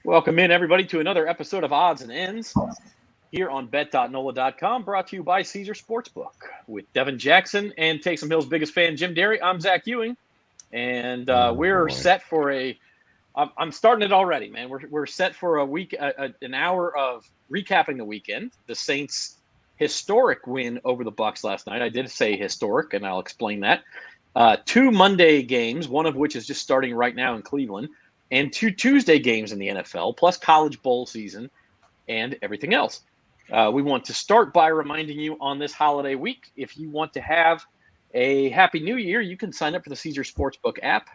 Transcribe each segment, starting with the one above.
Welcome in, everybody, to another episode of Odds and Ends here on bet.NOLA.com, brought to you by Caesar Sportsbook with Devin Jackson and Taysom Hill's biggest fan, Jim Derry. I'm Zach Ewing, and we're set for I'm starting it already, man. We're set for a week, an hour of recapping the weekend. The Saints' historic win over the Bucs last night. I did say historic, and I'll explain that. 2 Monday games, one of which is just starting right now in Cleveland, and 2 Tuesday games in the NFL, plus college bowl season and everything else. We want to start by reminding you on this holiday week, if you want to have a Happy New Year, you can sign up for the Caesar Sportsbook app.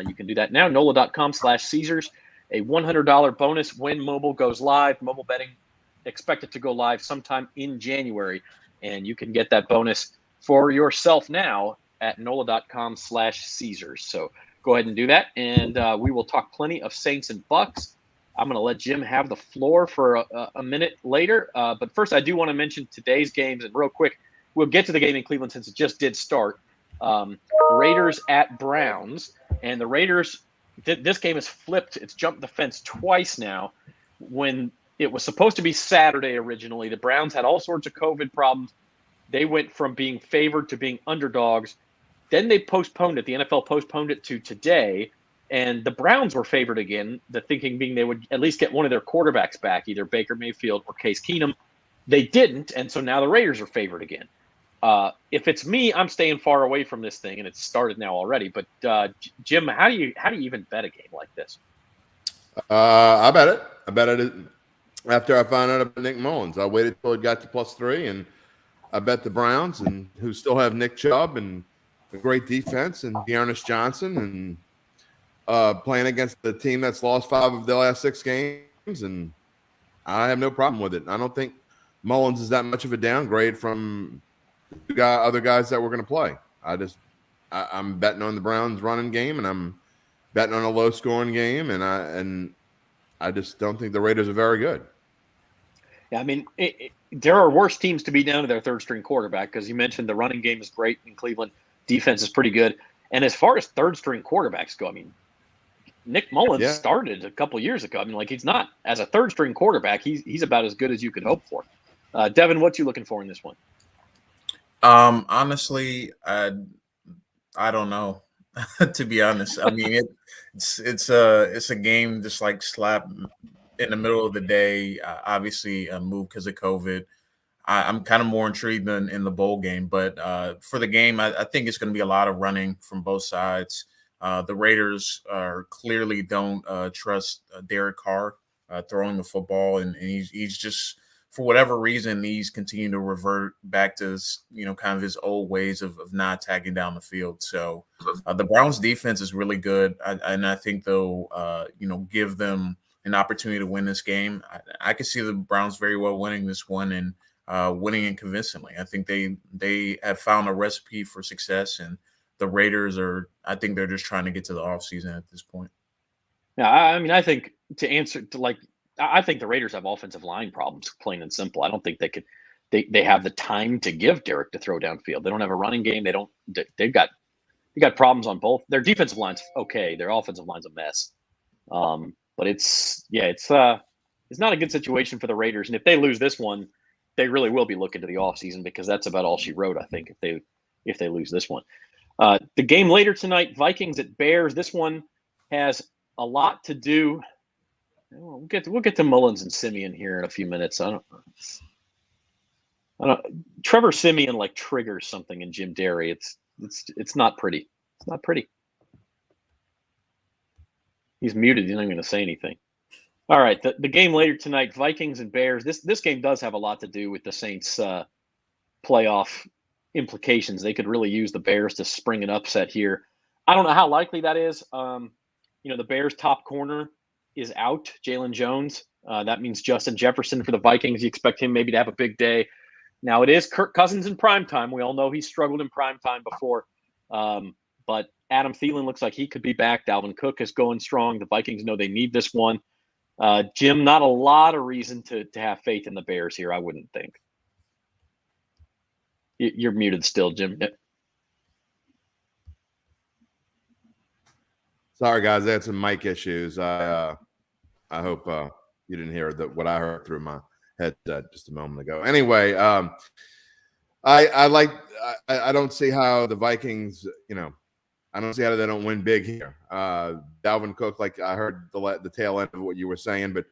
You can do that now, NOLA.com/Caesars. A $100 bonus when mobile goes live. Mobile betting expected to go live sometime in January, and you can get that bonus for yourself now at NOLA.com/Caesars. So go ahead and do that, and we will talk plenty of Saints and Bucs. I'm going to let Jim have the floor for a minute later. But first, I do want to mention today's games. And real quick, we'll get to the game in Cleveland since it just did start. Raiders at Browns. And the Raiders, this game has flipped. It's jumped the fence twice now. When it was supposed to be Saturday originally, the Browns had all sorts of COVID problems. They went from being favored to being underdogs. Then they postponed it. The NFL postponed it to today. And the Browns were favored again, the thinking being they would at least get one of their quarterbacks back, either Baker Mayfield or Case Keenum. They didn't, and so now the Raiders are favored again. If it's me, I'm staying far away from this thing, and it's started now already. But Jim, how do you even bet a game like this? I bet it. I bet it after I found out about Nick Mullins. I waited till it got to +3, and I bet the Browns, and who still have Nick Chubb and a great defense, and Dearness Johnson, and playing against the team that's lost 5 of the last 6 games, and I have no problem with it. I don't think Mullins is that much of a downgrade from the other guys that we're going to play. I'm betting on the Browns running game, and I'm betting on a low scoring game, and I just don't think the Raiders are very good. Yeah, I mean, there are worse teams to be down to their third string quarterback, because you mentioned the running game is great in Cleveland. Defense is pretty good. And as far as third string quarterbacks go, I mean, Nick Mullins started a couple years ago. I mean, like, he's not, as a third string quarterback, he's about as good as you could hope for. Devin, what you looking for in this one? Honestly, I don't know. To be honest, I mean, it's a game just like slap in the middle of the day. Obviously, moved because of COVID. I'm kind of more intrigued than in the bowl game, but for the game, I think it's going to be a lot of running from both sides. The Raiders clearly don't trust Derek Carr throwing the football, and he's just, for whatever reason, he's continuing to revert back to kind of his old ways of not tagging down the field. So the Browns defense is really good, and I think they'll give them an opportunity to win this game. I could see the Browns very well winning this one and winning it convincingly. I think they have found a recipe for success, and the Raiders I think they're just trying to get to the offseason at this point. Yeah, I mean, I think I think the Raiders have offensive line problems, plain and simple. I don't think they have the time to give Derek to throw downfield. They don't have a running game. They've got problems on both. Their defensive line's okay. Their offensive line's a mess. But it's not a good situation for the Raiders. And if they lose this one, they really will be looking to the offseason, because that's about all she wrote, I think, if they lose this one. The game later tonight, Vikings at Bears. This one has a lot to do. We'll get to Mullins and Simeon here in a few minutes. I don't. Trevor Simeon like triggers something in Jim Derry. It's not pretty. It's not pretty. He's muted. He's not even going to say anything. All right, the game later tonight, Vikings and Bears. This game does have a lot to do with the Saints' playoff implications. They could really use the Bears to spring an upset here. I don't know how likely that is. The Bears' top corner is out, Jalen Jones. That means Justin Jefferson for the Vikings. You expect him maybe to have a big day. Now, it is Kirk Cousins in primetime. We all know he's struggled in primetime before. But Adam Thielen looks like he could be back. Dalvin Cook is going strong. The Vikings know they need this one. Jim, not a lot of reason to have faith in the Bears here, I wouldn't think. You're muted still, Jim. Sorry, guys. I had some mic issues. I I hope you didn't hear what I heard through my headset just a moment ago. Anyway, I don't see how the Vikings, I don't see how they don't win big here. Dalvin Cook, like I heard the tail end of what you were saying, but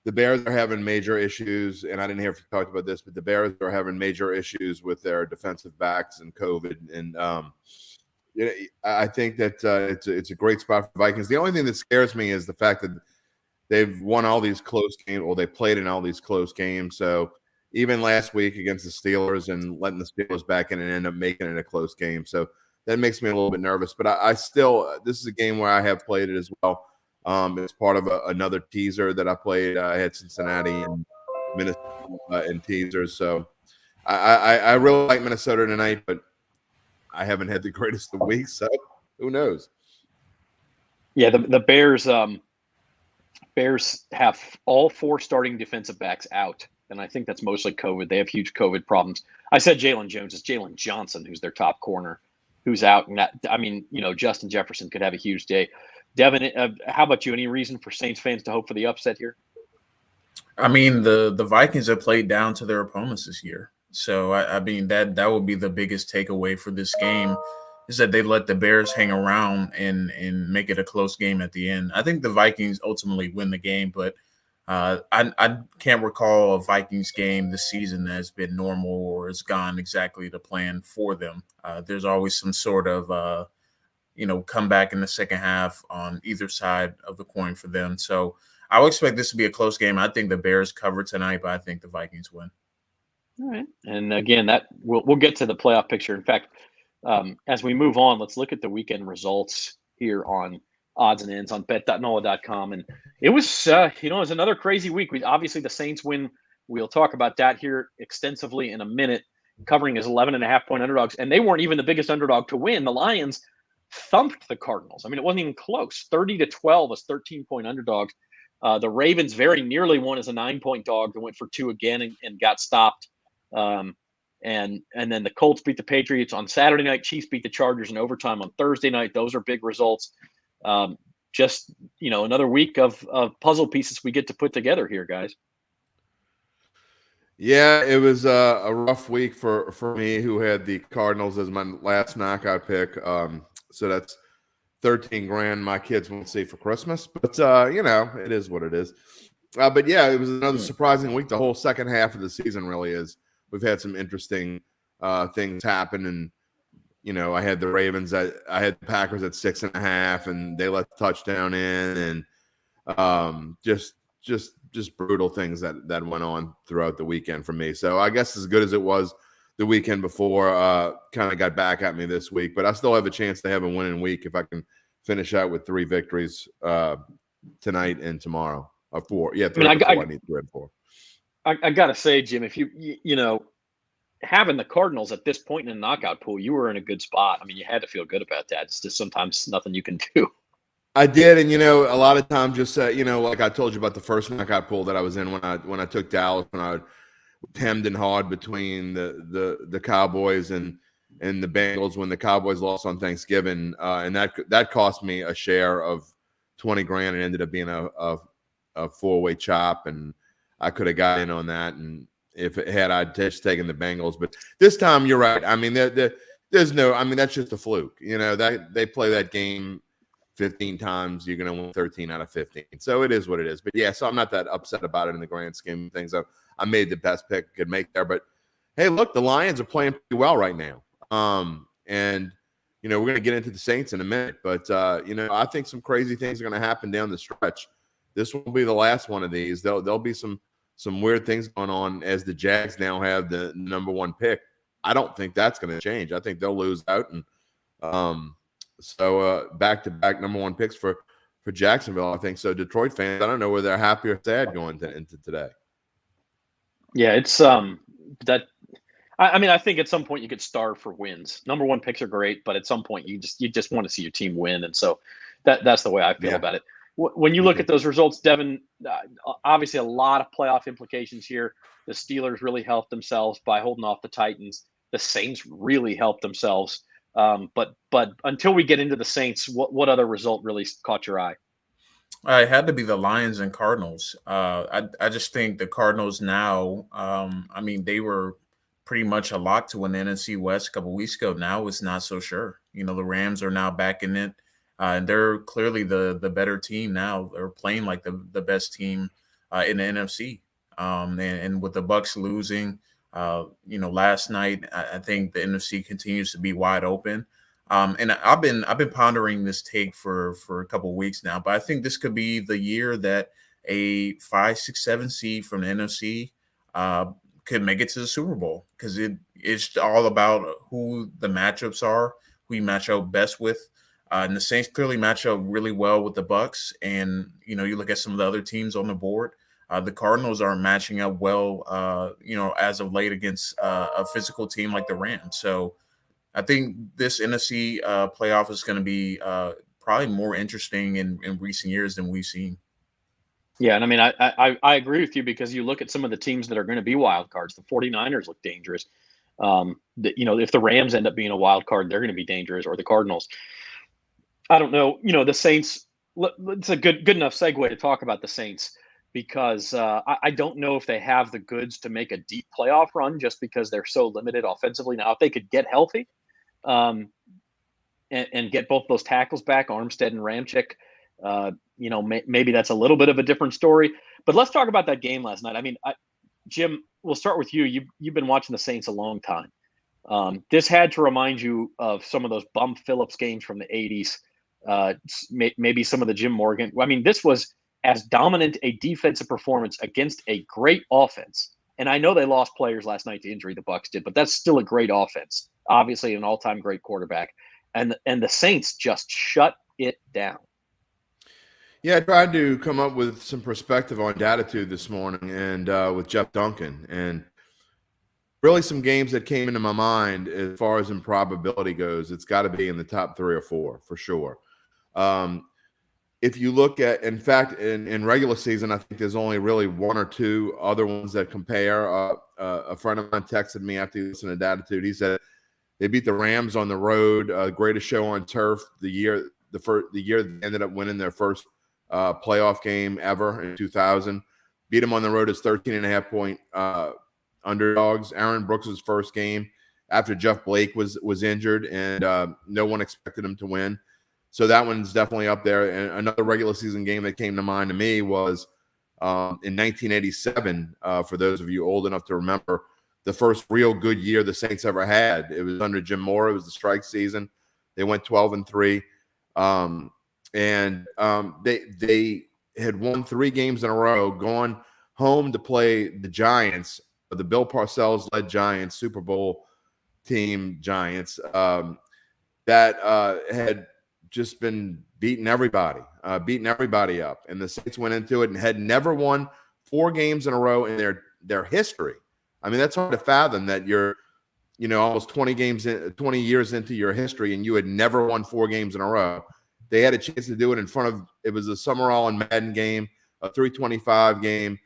the Bears are having major issues, and I didn't hear if you talked about this, but the Bears are having major issues with their defensive backs and COVID. And I think that it's a great spot for the Vikings. The only thing that scares me is the fact that they've won all these close games, or they played in all these close games. So even last week against the Steelers and letting the Steelers back in and end up making it a close game. So that makes me a little bit nervous. But I still, this is a game where I have played it as well. It's part of another teaser that I played. I had Cincinnati and Minnesota in teasers. So I really like Minnesota tonight, but I haven't had the greatest of weeks. So who knows? Yeah, the Bears Bears have all 4 starting defensive backs out, and I think that's mostly COVID. They have huge COVID problems. I said Jalen Jones. It's Jalen Johnson who's their top corner, who's out. And Justin Jefferson could have a huge day. Devin, how about you? Any reason for Saints fans to hope for the upset here? I mean, the Vikings have played down to their opponents this year. So, I mean, that would be the biggest takeaway for this game is that they let the Bears hang around and make it a close game at the end. I think the Vikings ultimately win the game, but I can't recall a Vikings game this season that has been normal or has gone exactly to plan for them. There's always some sort of comeback in the second half on either side of the coin for them. So I would expect this to be a close game. I think the Bears cover tonight, but I think the Vikings win. All right. And again, that we'll get to the playoff picture. In fact, as we move on, let's look at the weekend results here on Odds and Ends on bet.nola.com. And it was, it was another crazy week. Obviously the Saints win. We'll talk about that here extensively in a minute, covering as 11.5-point underdogs. And they weren't even the biggest underdog to win. The Lions thumped the Cardinals. I mean, it wasn't even close. 30-12 as 13-point underdogs. The Ravens very nearly won as a 9-point dog and went for 2 again and got stopped. And then the Colts beat the Patriots on Saturday night. Chiefs beat the Chargers in overtime on Thursday night. Those are big results. Just another week of puzzle pieces we get to put together here, guys. Yeah, it was a rough week for me, who had the Cardinals as my last knockout pick. So that's $13,000 my kids won't see for Christmas, but it is what it is. But yeah, it was another surprising week. The whole second half of the season really is. We've had some interesting things happen, and I had the Ravens. I had the Packers at 6.5, and they let the touchdown in, and just brutal things that went on throughout the weekend for me. So I guess as good as it was the weekend before, kind of got back at me this week. But I still have a chance to have a winning week if I can finish out with 3 victories tonight and tomorrow. 4, yeah. 3 I need 3 and 4. I gotta say, Jim, if you having the Cardinals at this point in the knockout pool, you were in a good spot. I mean, you had to feel good about that. It's just sometimes nothing you can do. I did, and a lot of times, just like I told you about the first knockout pool that I was in when I took Dallas, when I hemmed and hawed between the Cowboys and the Bengals when the Cowboys lost on Thanksgiving, and that cost me a share of $20,000 and ended up being a 4-way chop, and I could have got in on that, and if it had, I'd just taken the Bengals. But this time, you're right. I mean, there's no. I mean, that's just a fluke. That they play that game 15 times, you're going to win 13 out of 15. So it is what it is. But yeah, so I'm not that upset about it in the grand scheme of things. I made the best pick I could make there. But hey, look, the Lions are playing pretty well right now. And we're going to get into the Saints in a minute. But I think some crazy things are going to happen down the stretch. This will be the last one of these. There'll be some weird things going on as the Jags now have the number 1 pick. I don't think that's going to change. I think they'll lose out, and so back-to-back number 1 picks for Jacksonville, I think. So Detroit fans, I don't know whether they're happy or sad going into today. Yeah, it's that. I mean, I think at some point you could starve for wins. Number 1 picks are great, but at some point you just want to see your team win, and so that's the way I feel about it. When you look at those results, Devin, obviously a lot of playoff implications here. The Steelers really helped themselves by holding off the Titans. The Saints really helped themselves. But until we get into the Saints, what other result really caught your eye? It had to be the Lions and Cardinals. I just think the Cardinals now, I mean, they were pretty much a lock to win the NFC West a couple weeks ago. Now it's not so sure. You know, the Rams are now back in it, and they're clearly the better team now. They're playing like the best team in the NFC. And with the Bucs losing, you know, last night, I think the NFC continues to be wide open. And I've been pondering this take for a couple of weeks now, but I think this could be the year that a 5, 6, 7 seed from the NFC could make it to the Super Bowl, because it's all about who the matchups are, who you match up best with. And the Saints clearly match up really well with the Bucs, and you know, you look at some of the other teams on the board. The Cardinals are matching up well, you know, as of late against a physical team like the Rams. So I think this NFC playoff is going to be probably more interesting in recent years than we've seen. Yeah, and I mean, I agree with you, because you look at some of the teams that are going to be wild cards. The 49ers look dangerous. You know, if the Rams end up being a wild card, they're going to be dangerous, or the Cardinals. I don't know. You know, the Saints. It's a good enough segue to talk about the Saints, because I don't know if they have the goods to make a deep playoff run, just because they're so limited offensively. Now, if they could get healthy, and get both those tackles back, Armstead and Ramczyk, you know, maybe that's a little bit of a different story. But let's talk about that game last night. I mean, Jim, we'll start with you. You've been watching the Saints a long time. This had to remind you of some of those Bum Phillips games from the 80s, maybe some of the Jim Morgan. I mean, this was as dominant a defensive performance against a great offense. And I know they lost players last night to injury, the Bucs did, but that's still a great offense. Obviously, an all-time great quarterback. And the Saints just shut it down. Yeah, I tried to come up with some perspective on Datitude this morning, and with Jeff Duncan, and really some games that came into my mind as far as improbability goes. It's got to be in the top 3 or 4 for sure. If you look at, in fact, in regular season, I think there's only really 1 or 2 other ones that compare. A friend of mine texted me after he listened to Datitude. He said they beat the Rams on the road, greatest show on turf, the year they ended up winning their first playoff game ever in 2000. Beat them on the road as 13.5-point underdogs. Aaron Brooks' first game after Jeff Blake was injured, and no one expected him to win. So that one's definitely up there. And another regular season game that came to mind to me was in 1987, for those of you old enough to remember, the first real good year the Saints ever had. It was under Jim Moore. It was the strike season. They went 12-3. They had won 3 games in a row, gone home to play the Giants, the Bill Parcells-led Giants, Super Bowl team Giants, that had just been beating everybody up. And the Saints went into it and had never won 4 games in a row in their history. I mean, that's hard to fathom, that you're, you know, almost 20 years into your history and you had never won 4 games in a row. They had a chance to do it in front of, it was a Summerall and Madden game, a 325 game,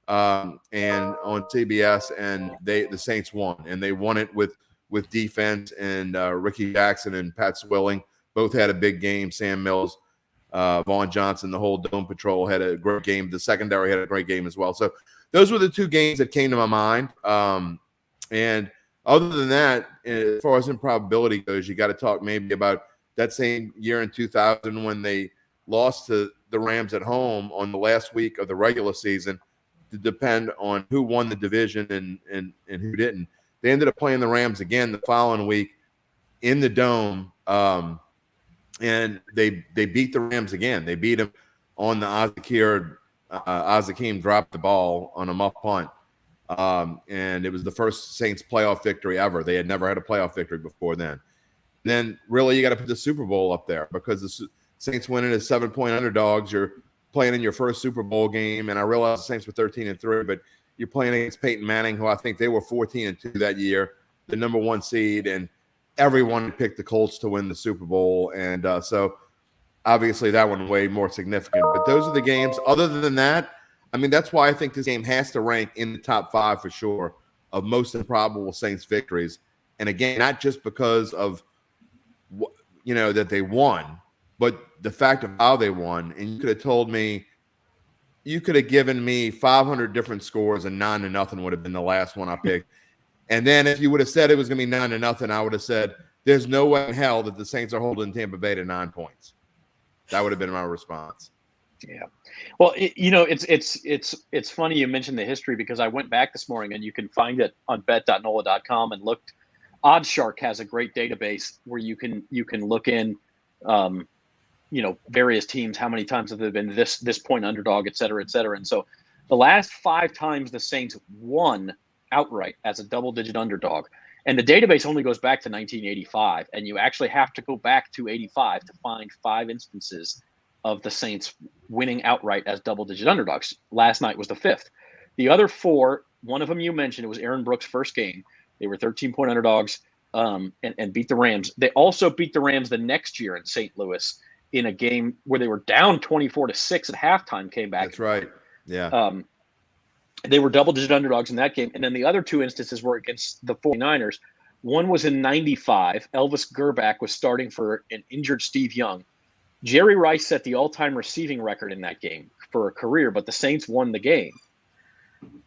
and on CBS, and the Saints won, and they won it with defense, and Ricky Jackson and Pat Swilling both had a big game. Sam Mills, Vaughn Johnson, the whole Dome Patrol had a great game. The secondary had a great game as well. So those were the 2 games that came to my mind. And other than that, as far as improbability goes, you got to talk maybe about that same year in 2000 when they lost to the Rams at home on the last week of the regular season, to depend on who won the division and who didn't. They ended up playing the Rams again the following week in the Dome, and they beat the Rams again. They beat them on the Azakim dropped the ball on a muff punt, and it was the first Saints playoff victory ever. They had never had a playoff victory before then. Then really you got to put the Super Bowl up there, because the Saints winning as 7-point underdogs. You're playing in your first Super Bowl game, and I realize the Saints were 13-3, but you're playing against Peyton Manning, who I think they were 14-2 that year, the number 1 seed, and everyone picked the Colts to win the Super Bowl, and so obviously that one way more significant. But those are the games. Other than that, I mean, that's why I think this game has to rank in the top 5 for sure of most improbable Saints victories. And again, not just because of, you know, that they won, but the fact of how they won, and you could have told me, you could have given me 500 different scores, and 9-0 would have been the last one I picked. And then if you would have said it was going to be 9-0, I would have said, there's no way in hell that the Saints are holding Tampa Bay to 9 points. That would have been my response. Yeah. Well, it's funny you mentioned the history, because I went back this morning, and you can find it on bet.nola.com, and looked. OddsShark has a great database where you can look in, various teams, how many times have they been this point underdog, et cetera, et cetera. And so the last 5 times the Saints won outright as a double-digit underdog, and the database only goes back to 1985, and you actually have to go back to 85 to find 5 instances of the Saints winning outright as double-digit underdogs. Last night was the 5th. The other 4, one of them you mentioned, it was Aaron Brooks' first game. They were 13-point underdogs and beat the Rams. They also beat the Rams the next year in St. Louis in a game where they were down 24-6 at halftime, came back. That's right. Yeah. They were double-digit underdogs in that game. And then the other 2 instances were against the 49ers. One was in 95. Elvis Gerbach was starting for an injured Steve Young. Jerry Rice set the all-time receiving record in that game for a career, but the Saints won the game.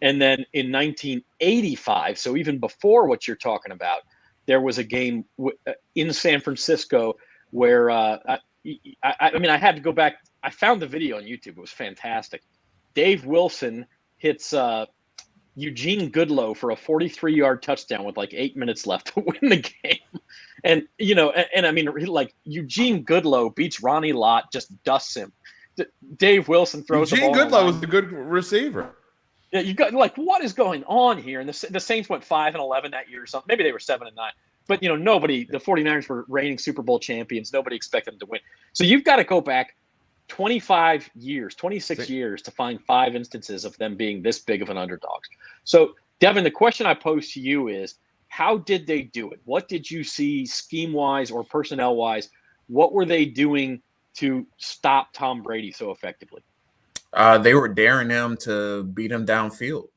And then in 1985, so even before what you're talking about, there was a game in San Francisco where I had to go back. I found the video on YouTube. It was fantastic. Dave Wilson hits Eugene Goodlow for a 43-yard touchdown with like 8 minutes left to win the game. And, Eugene Goodlow beats Ronnie Lott, just dusts him. Dave Wilson throws Eugene the ball. Goodlow was a good receiver. Yeah, you got what is going on here? And the Saints went 5-11 that year or something. Maybe they were 7-9. But nobody. The 49ers were reigning Super Bowl champions. Nobody expected them to win. So you've got to go back 26 years to find 5 instances of them being this big of an underdog. So Devin, the question I pose to you is, how did they do it? What did you see scheme-wise or personnel-wise? What were they doing to stop Tom Brady so effectively? They were daring him to beat him downfield.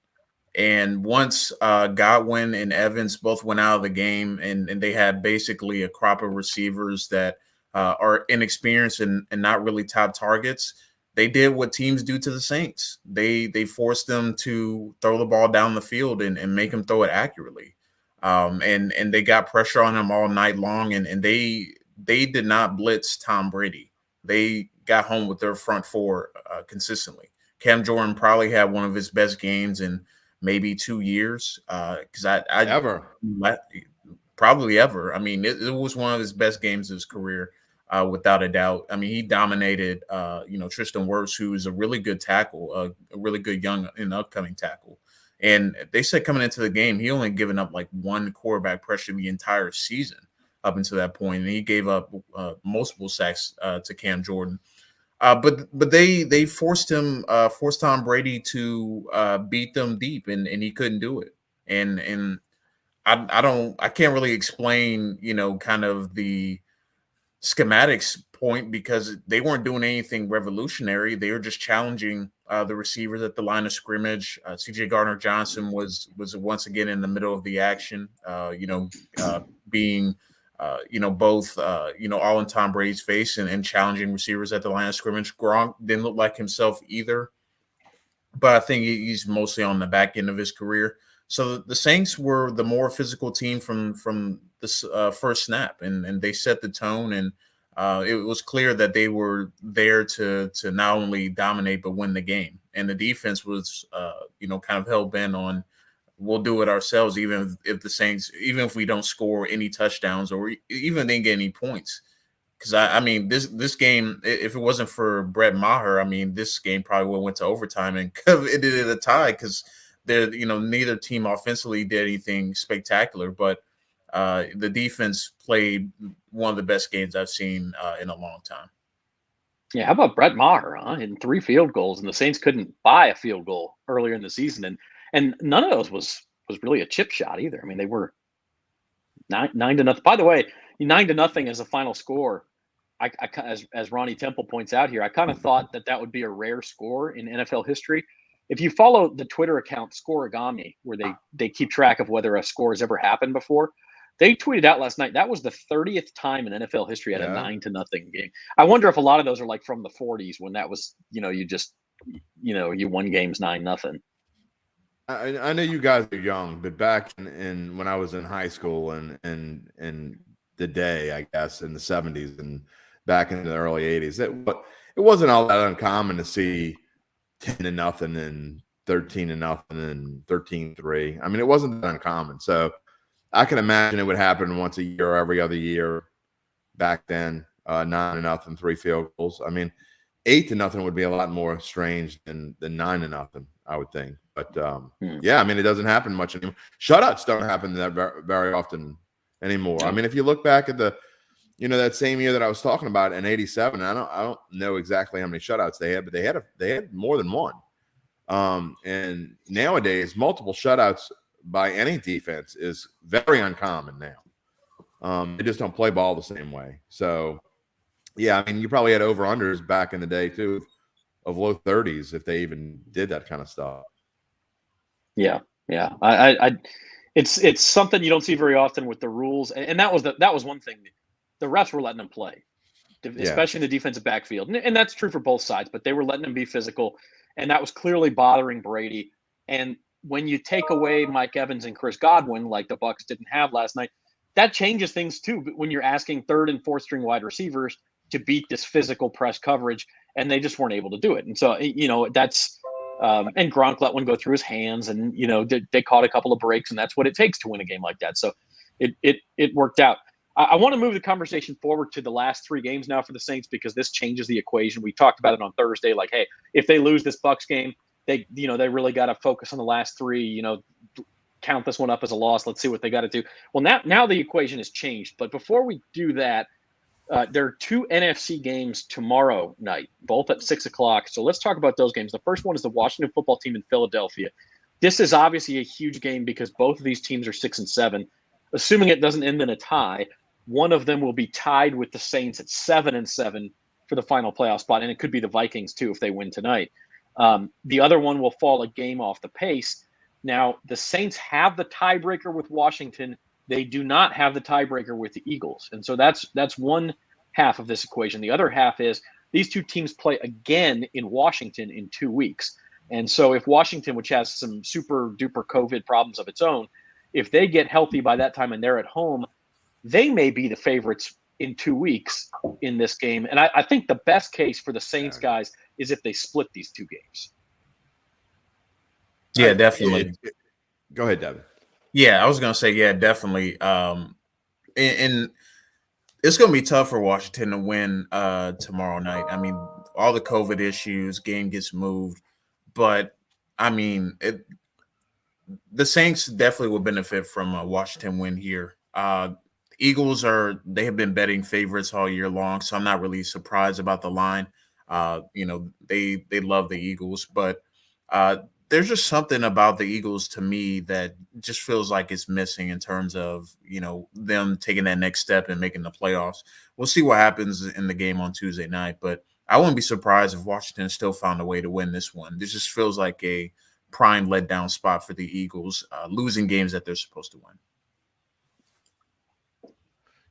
And once Godwin and Evans both went out of the game, and they had basically a crop of receivers that are inexperienced and not really top targets, they did what teams do to the Saints. They forced them to throw the ball down the field and make them throw it accurately. And they got pressure on him all night long, and they did not blitz Tom Brady. They got home with their front 4 consistently. Cam Jordan probably had one of his best games in maybe 2 years. Probably ever. I mean, it was one of his best games of his career, without a doubt. I mean, he dominated, Tristan Wirfs, who is a really good tackle, a really good young and upcoming tackle. And they said coming into the game, he only given up like 1 quarterback pressure the entire season up until that point, and he gave up multiple sacks to Cam Jordan. But they forced Tom Brady to beat them deep, and he couldn't do it. And I can't really explain, kind of the schematics point, because they weren't doing anything revolutionary. They were just challenging the receivers at the line of scrimmage. CJ Gardner-Johnson was once again in the middle of the action, being both, all in Tom Brady's face and challenging receivers at the line of scrimmage. Gronk didn't look like himself either, but I think he's mostly on the back end of his career. So the Saints were the more physical team from this first snap, and they set the tone, and it was clear that they were there to not only dominate but win the game. And the defense was, kind of hell-bent on, we'll do it ourselves, even if we don't score any touchdowns or even didn't get any points. Because I mean, this game, if it wasn't for Brett Maher, I mean, this game probably would have went to overtime and it did a tie, because neither team offensively did anything spectacular, but the defense played one of the best games I've seen in a long time. Yeah, how about Brett Maher, huh? In 3 field goals, and the Saints couldn't buy a field goal earlier in the season, and none of those was really a chip shot either. I mean, they were 9-0. By the way, 9-0 as a final score. As Ronnie Temple points out here, I kind of thought that would be a rare score in NFL history. If you follow the Twitter account Scoregami, where they keep track of whether a score has ever happened before, They tweeted out last night that was the 30th time in NFL history at a Yeah. 9-0 game. I wonder if a lot of those are like from the 40s when that was, you won games 9-0. I know you guys are young, but back in when I was in high school and in the day, I guess, in the 70s and back in the early 80s, it wasn't all that uncommon to see 10-0 and 13-0 and 13-3. I mean, it wasn't that uncommon. So I can imagine it would happen once a year or every other year back then, 9-0, 3 field goals. I mean, 8-0 would be a lot more strange than 9-0, I would think. But yeah, I mean, it doesn't happen much anymore. Shutouts don't happen that very often anymore. No. I mean, if you look back at that same year that I was talking about in '87, I don't know exactly how many shutouts they had, but they had more than one. And nowadays, multiple shutouts by any defense is very uncommon now. They just don't play ball the same way. So, yeah, I mean, you probably had over-unders back in the day, too, of low 30s if they even did that kind of stuff. Yeah. It's something you don't see very often with the rules. And that was one thing. The refs were letting them play, especially in the defensive backfield. And that's true for both sides, but they were letting them be physical. And that was clearly bothering Brady. And when you take away Mike Evans and Chris Godwin, like the Bucs didn't have last night, that changes things too. When you're asking third and fourth string wide receivers to beat this physical press coverage, and they just weren't able to do it. And so, that's and Gronk let one go through his hands, and they caught a couple of breaks, and that's what it takes to win a game like that. So it worked out. I want to move the conversation forward to the last 3 games now for the Saints, because this changes the equation. We talked about it on Thursday. Like, hey, if they lose this Bucs game, they really got to focus on the last 3. Count this one up as a loss. Let's see what they got to do. Well, now the equation has changed. But before we do that, there are 2 NFC games tomorrow night, both at 6:00. So let's talk about those games. The first one is the Washington football team in Philadelphia. This is obviously a huge game because both of these teams are 6-7. Assuming it doesn't end in a tie, one of them will be tied with the Saints at 7-7 for the final playoff spot, and it could be the Vikings too if they win tonight. The other one will fall a game off the pace. Now, the Saints have the tiebreaker with Washington. They do not have the tiebreaker with the Eagles. And so that's one half of this equation. The other half is these 2 teams play again in Washington in 2 weeks. And so if Washington, which has some super duper COVID problems of its own, if they get healthy by that time and they're at home, they may be the favorites in 2 weeks in this game. And I think the best case for the Saints guys is if they split these 2 games. Yeah, definitely. Go ahead, Devin. Yeah, I was going to say, yeah, definitely. And it's going to be tough for Washington to win tomorrow night. I mean, all the COVID issues, game gets moved. But, I mean, the Saints definitely will benefit from a Washington win here. Eagles they have been betting favorites all year long, so I'm not really surprised about the line. They love the Eagles, but there's just something about the Eagles to me that just feels like it's missing in terms of, them taking that next step and making the playoffs. We'll see what happens in the game on Tuesday night, but I wouldn't be surprised if Washington still found a way to win this one. This just feels like a prime letdown spot for the Eagles, losing games that they're supposed to win.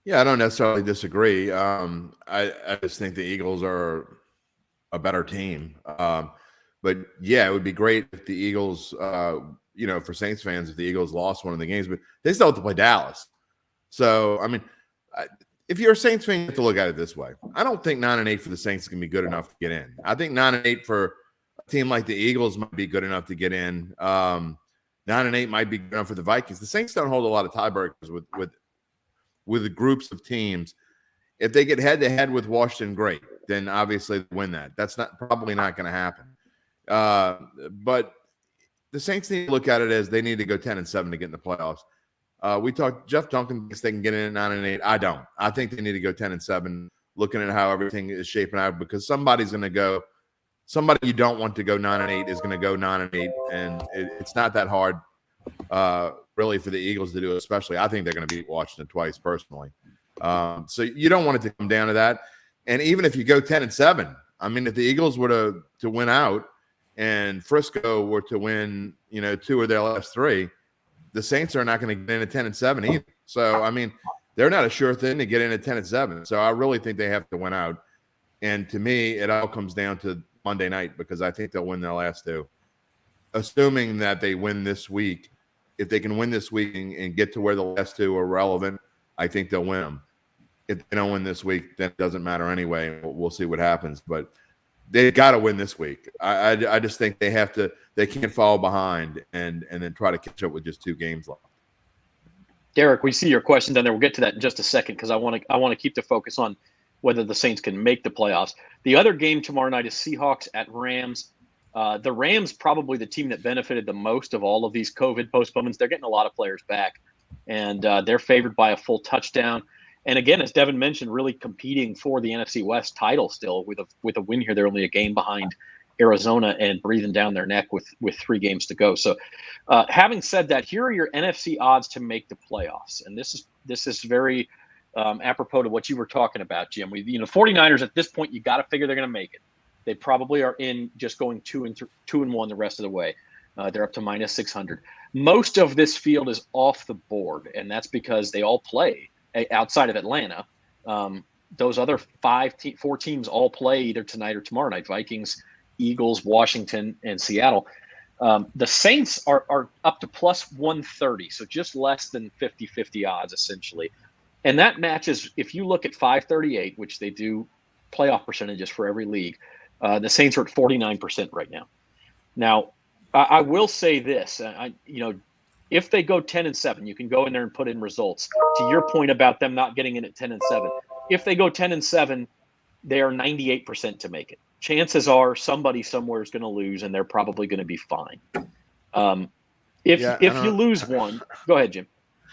Yeah, I don't necessarily disagree. I just think the Eagles are a better team. But yeah, it would be great if the Eagles, for Saints fans, if the Eagles lost one of the games, but they still have to play Dallas. So, I mean, if you're a Saints fan, you have to look at it this way. I don't think 9-8 for the Saints is going to be good enough to get in. I think 9-8 for a team like the Eagles might be good enough to get in. 9-8 might be good enough for the Vikings. The Saints don't hold a lot of tiebreakers with groups of teams. If they get head-to-head with Washington, great. Then obviously they win that. That's probably not going to happen. But the Saints need to look at it as they need to go 10-7 to get in the playoffs. We talked. Jeff Duncan thinks they can get in at 9-8. I don't. I think they need to go 10-7. Looking at how everything is shaping out, because somebody's going to go. Somebody you don't want to go 9-8 is going to go 9-8, and it's not that hard, really, for the Eagles to do. Especially, I think they're going to beat Washington twice personally. So you don't want it to come down to that. And even if you go 10-7, I mean, if the Eagles were to win out, and Frisco were to win, 2 of their last 3, the Saints are not going to get in at 10-7 either. So, I mean, they're not a sure thing to get in at 10-7. So I really think they have to win out. And to me, it all comes down to Monday night because I think they'll win their last two. Assuming that they win this week, if they can win this week and get to where the last two are relevant, I think they'll win them. If they don't win this week, then it doesn't matter anyway. We'll see what happens. But they got to win this week. I just think they have to. They can't fall behind and then try to catch up with just 2 games left. Derek, we see your question down there. We'll get to that in just a second because I want to keep the focus on whether the Saints can make the playoffs. The other game tomorrow night is Seahawks at Rams. The Rams probably the team that benefited the most of all of these COVID postponements. They're getting a lot of players back, and they're favored by a full touchdown. And again, as Devin mentioned, really competing for the NFC West title still with a win here. They're only a game behind Arizona and breathing down their neck with 3 games to go. So having said that, here are your NFC odds to make the playoffs. And this is very apropos to what you were talking about, Jim. 49ers at this point, you got to figure they're going to make it. They probably are in just going 2-1 the rest of the way. They're up to minus 600. Most of this field is off the board, and that's because they all play outside of Atlanta. Those other 4 teams all play either tonight or tomorrow night. Vikings, Eagles, Washington, and Seattle. The Saints are up to plus 130, so just less than 50-50 odds essentially. And that matches, if you look at 538, which they do playoff percentages for every league, the Saints are at 49% right now. Now, I will say this, if they go 10-7, you can go in there and put in results. To your point about them not getting in at 10-7, if they go 10-7, they are 98% to make it. Chances are somebody somewhere is going to lose, and they're probably going to be fine. If you lose one, go ahead, Jim.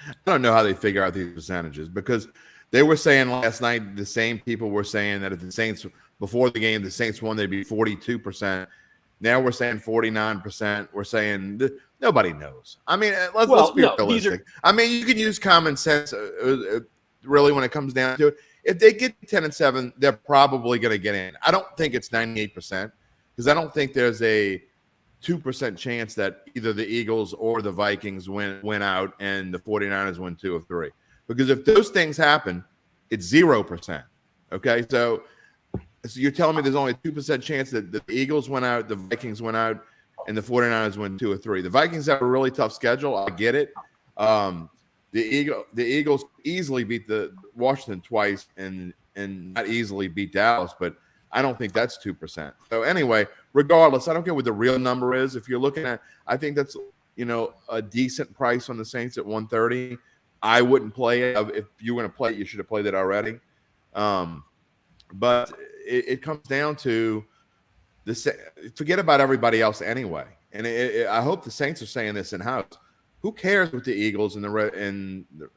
I don't know how they figure out these percentages because they were saying last night, the same people were saying that if the Saints, before the game, the Saints won, they'd be 42%. Now we're saying 49%. We're saying nobody knows. I mean, let's be realistic. I mean, you can use common sense really when it comes down to it. If they get 10-7, they're probably going to get in. I don't think it's 98% because I don't think there's a 2% chance that either the Eagles or the Vikings win out and the 49ers win 2 of 3. Because if those things happen, it's 0%. Okay, so you're telling me there's only a 2% chance that the Eagles win out, the Vikings win out, and the 49ers win 2 of 3. The Vikings have a really tough schedule. I get it. The Eagles easily beat the Washington twice and not easily beat Dallas, but I don't think that's 2%. So anyway, regardless, I don't care what the real number is. If you're looking at, I think that's a decent price on the Saints at 130. I wouldn't play it. If you were going to play it, you should have played it already. But it comes down to forget about everybody else anyway. And I hope the Saints are saying this in house. Who cares with the Eagles and the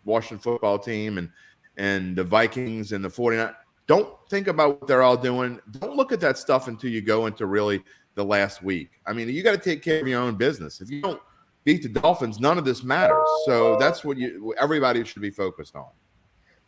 Washington football team and the Vikings and the 49ers? Don't think about what they're all doing. Don't look at that stuff until you go into really the last week. I mean, you got to take care of your own business. If you don't beat the Dolphins, none of this matters. So that's what everybody should be focused on.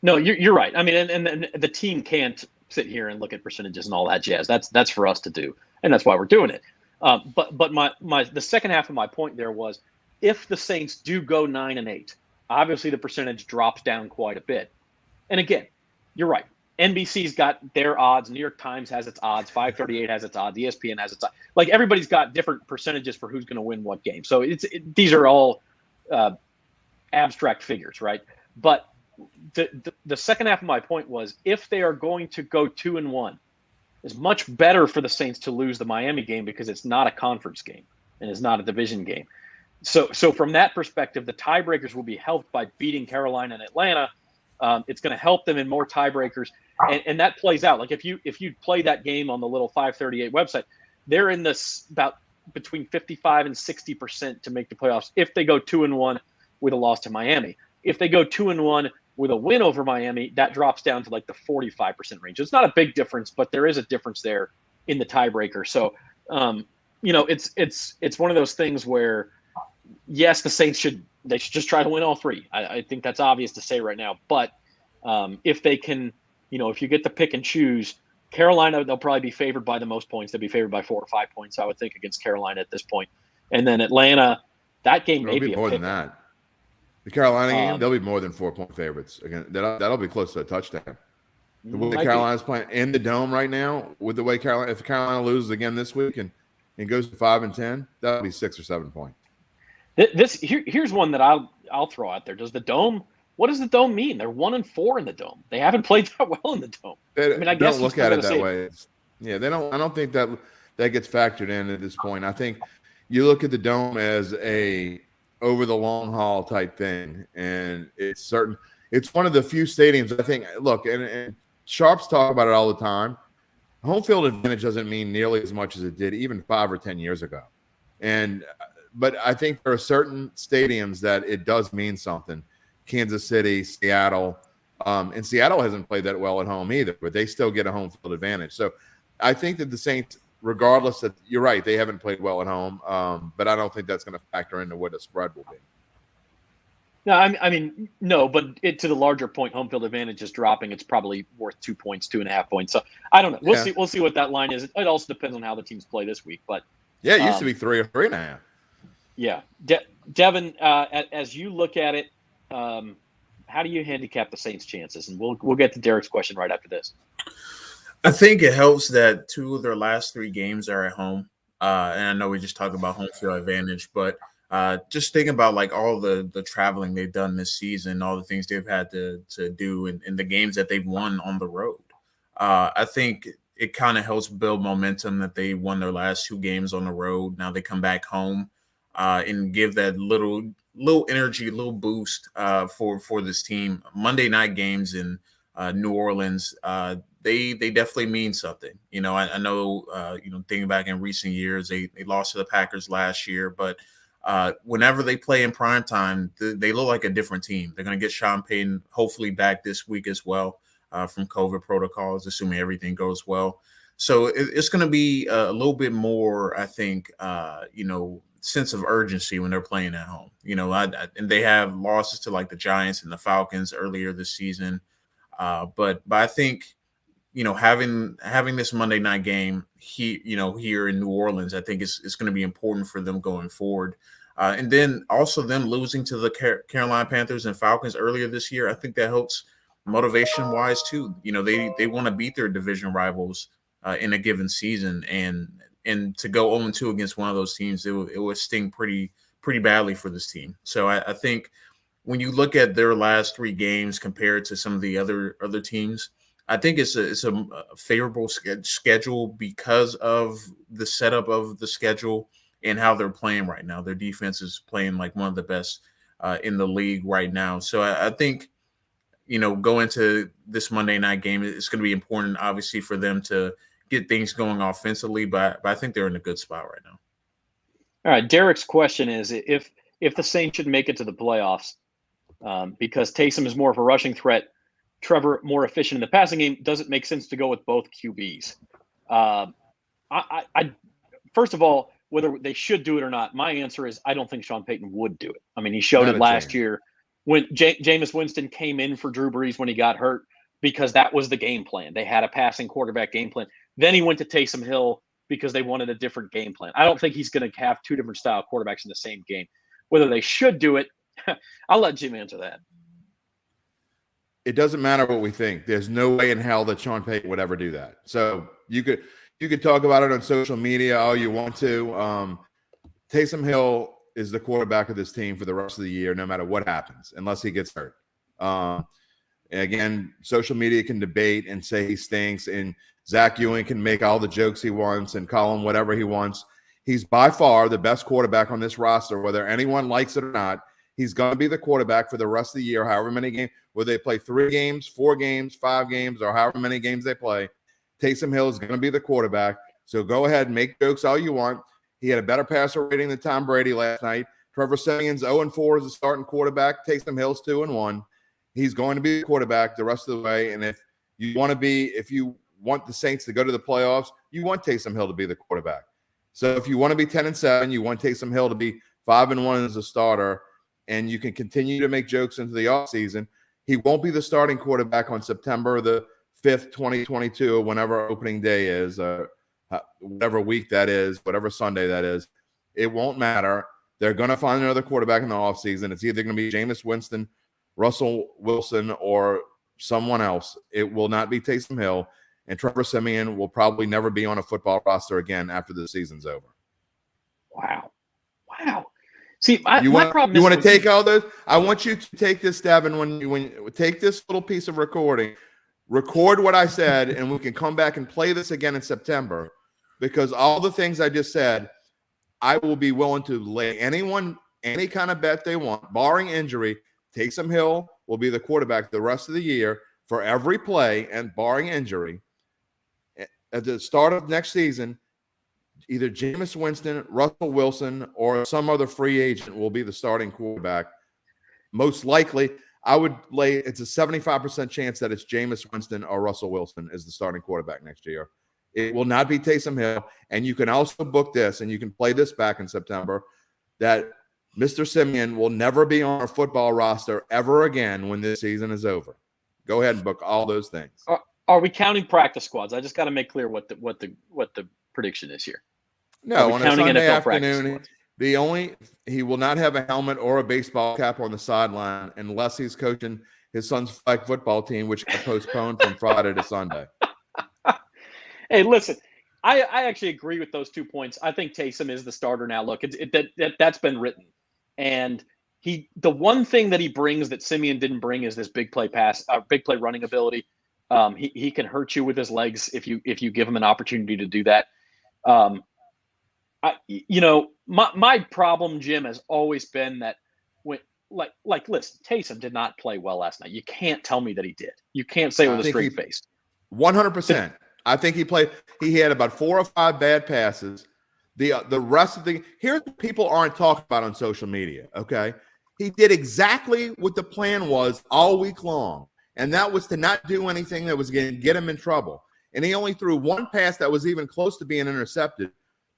No, you're right. I mean, and the team can't sit here and look at percentages and all that jazz. That's for us to do, and that's why we're doing it. But the second half of my point there was, if the Saints do go 9-8, obviously the percentage drops down quite a bit. And again, you're right. NBC's got their odds. New York Times has its odds. 538 has its odds. ESPN has its odds. Like, everybody's got different percentages for who's going to win what game. So these are all abstract figures, right? But the second half of my point was, if they are going to go 2-1, it's much better for the Saints to lose the Miami game because it's not a conference game and it's not a division game. So from that perspective, the tiebreakers will be helped by beating Carolina and Atlanta. It's going to help them in more tiebreakers, and that plays out. Like, if you play that game on the little 538 website, they're in this about between 55 and 60% to make the playoffs if they go 2-1 with a loss to Miami. If they go 2-1 with a win over Miami, that drops down to like the 45% range. It's not a big difference, but there is a difference there in the tiebreaker. So, it's one of those things where, yes, the Saints should just try to win all 3. I think that's obvious to say right now. But if they can, if you get to pick and choose, Carolina, they'll probably be favored by the most points. They'll be favored by 4 or 5 points, I would think, against Carolina at this point. And then Atlanta, That game It'll may be be a more than pick. that. The Carolina game, they'll be more than 4-point favorites. Again, that'll be close to a touchdown. The way Carolina's playing in the dome right now, with the way if Carolina loses again this week and goes to 5-10, that'll be 6 or 7 points. Here's one that I'll throw out there. What does the dome mean? They're 1-4 in the dome. They haven't played that well in the dome. I guess don't look at it that way. Yeah, they don't. I don't think that gets factored in at this point. I think you look at the dome as a over the long haul type thing, and it's certain. It's one of the few stadiums I think. Look, and Sharps talk about it all the time. Home field advantage doesn't mean nearly as much as it did even 5 or 10 years ago, but I think there are certain stadiums that it does mean something. Kansas City, Seattle, and Seattle hasn't played that well at home either, but they still get a home field advantage. So I think that the Saints, regardless that you're right, they haven't played well at home, but I don't think that's going to factor into what the spread will be. No, I mean, no, but to the larger point, home field advantage is dropping. It's probably worth 2 points, 2.5 points. So I don't know. We'll see what that line is. It also depends on how the teams play this week. But yeah, it used to be 3 or 3.5. Yeah, Devin, as you look at it, how do you handicap the Saints' chances? And we'll get to Derek's question right after this. I think it helps that 2 of their last 3 games are at home. And I know we just talked about home field advantage, but just thinking about like all the traveling they've done this season, all the things they've had to do in the games that they've won on the road. I think it kind of helps build momentum that they won their last 2 games on the road. Now they come back home and give that little energy, little boost for this team. Monday night games in New Orleans, they definitely mean something. You know, I know, thinking back in recent years, they lost to the Packers last year, but whenever they play in prime time, they look like a different team. They're going to get Sean Payton hopefully back this week as well from COVID protocols, assuming everything goes well. So it's going to be a little bit more, I think, sense of urgency when they're playing at home. And they have losses to like the Giants and the Falcons earlier this season. But I think, having this Monday night game here in New Orleans, I think is going to be important for them going forward. And then also them losing to the Carolina Panthers and Falcons earlier this year, I think that helps motivation wise too. They want to beat their division rivals in a given season, and to go 0-2 against one of those teams, it would sting pretty badly for this team. So I think when you look at their last 3 games compared to some of the other teams, I think it's a favorable schedule because of the setup of the schedule and how they're playing right now. Their defense is playing like one of the best in the league right now. So I think, going to this Monday night game, it's going to be important, obviously, for them to get things going offensively, but I think they're in a good spot right now. All right, Derek's question is if the Saints should make it to the playoffs because Taysom is more of a rushing threat, Trevor more efficient in the passing game, does it make sense to go with both QBs? I first of all, whether they should do it or not, my answer is I don't think Sean Payton would do it. I mean, he showed it last year when Jameis Winston came in for Drew Brees when he got hurt because that was the game plan. They had a passing quarterback game plan. Then he went to Taysom Hill because they wanted a different game plan. I don't think he's going to have 2 different style quarterbacks in the same game. Whether they should do it, I'll let Jim answer that. It doesn't matter what we think. There's no way in hell that Sean Payton would ever do that. So you could talk about it on social media all you want to. Taysom Hill is the quarterback of this team for the rest of the year, no matter what happens, unless he gets hurt. Again, social media can debate and say he stinks, and Zach Ewing can make all the jokes he wants and call him whatever he wants. He's by far the best quarterback on this roster, whether anyone likes it or not. He's going to be the quarterback for the rest of the year, however many games, whether they play 3 games, 4 games, 5 games, or however many games they play. Taysom Hill is going to be the quarterback. So go ahead and make jokes all you want. He had a better passer rating than Tom Brady last night. Trevor Siemian's 0-4 as a starting quarterback. Taysom Hill's 2-1. He's going to be the quarterback the rest of the way. And if you want the Saints to go to the playoffs, you want Taysom Hill to be the quarterback. So if you want to be 10-7, you want Taysom Hill to be 5-1 as a starter, and you can continue to make jokes into the offseason. He won't be the starting quarterback on September the 5th, 2022, whenever opening day is, whatever week that is, whatever Sunday that is. It won't matter. They're going to find another quarterback in the offseason. It's either going to be Jameis Winston, Russell Wilson, or someone else. It will not be Taysom Hill, and Trevor Siemian will probably never be on a football roster again after the season's over. Wow. See, my problem is you want to take all those. I want you to take this, Devin. When you take this little piece of recording, record what I said, and we can come back and play this again in September. Because all the things I just said, I will be willing to lay anyone any kind of bet they want, barring injury. Taysom Hill will be the quarterback the rest of the year for every play, and barring injury. At the start of next season, either Jameis Winston, Russell Wilson, or some other free agent will be the starting quarterback. Most likely, I would lay it's a 75% chance that it's Jameis Winston or Russell Wilson is the starting quarterback next year. It will not be Taysom Hill. And you can also book this, and you can play this back in September, that Mr. Siemian will never be on a football roster ever again when this season is over. Go ahead and book all those things. Are we counting practice squads? I just got to make clear what the prediction is here. No, on a Sunday afternoon, he will not have a helmet or a baseball cap on the sideline unless he's coaching his son's flag football team, which got postponed from Friday to Sunday. Hey, listen, I actually agree with those 2 points. I think Taysom is the starter now. Look, that's been written, and the one thing that he brings that Siemian didn't bring is this big play running ability. He can hurt you with his legs if you give him an opportunity to do that. My problem, Jim, has always been that listen, Taysom did not play well last night. You can't tell me that he did. You can't say with a straight face. 100%. I think he had about 4 or 5 bad passes. The rest of here's what people aren't talking about on social media, okay? He did exactly what the plan was all week long, and that was to not do anything that was going to get him in trouble. And he only threw 1 pass that was even close to being intercepted.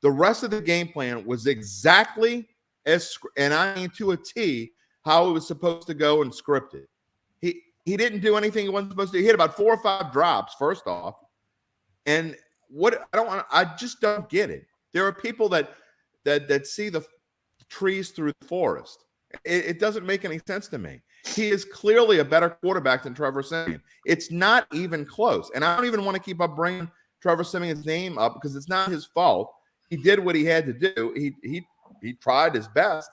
The rest of the game plan was exactly and I mean to a T, how it was supposed to go and scripted. He didn't do anything he wasn't supposed to do. He had about 4 or 5 drops, first off. And I just don't get it. There are people that see the trees through the forest. It doesn't make any sense to me. He is clearly a better quarterback than Trevor Siemian. It's not even close. And I don't even want to keep up bringing Trevor Siemian's name up because it's not his fault. He did what he had to do. He tried his best.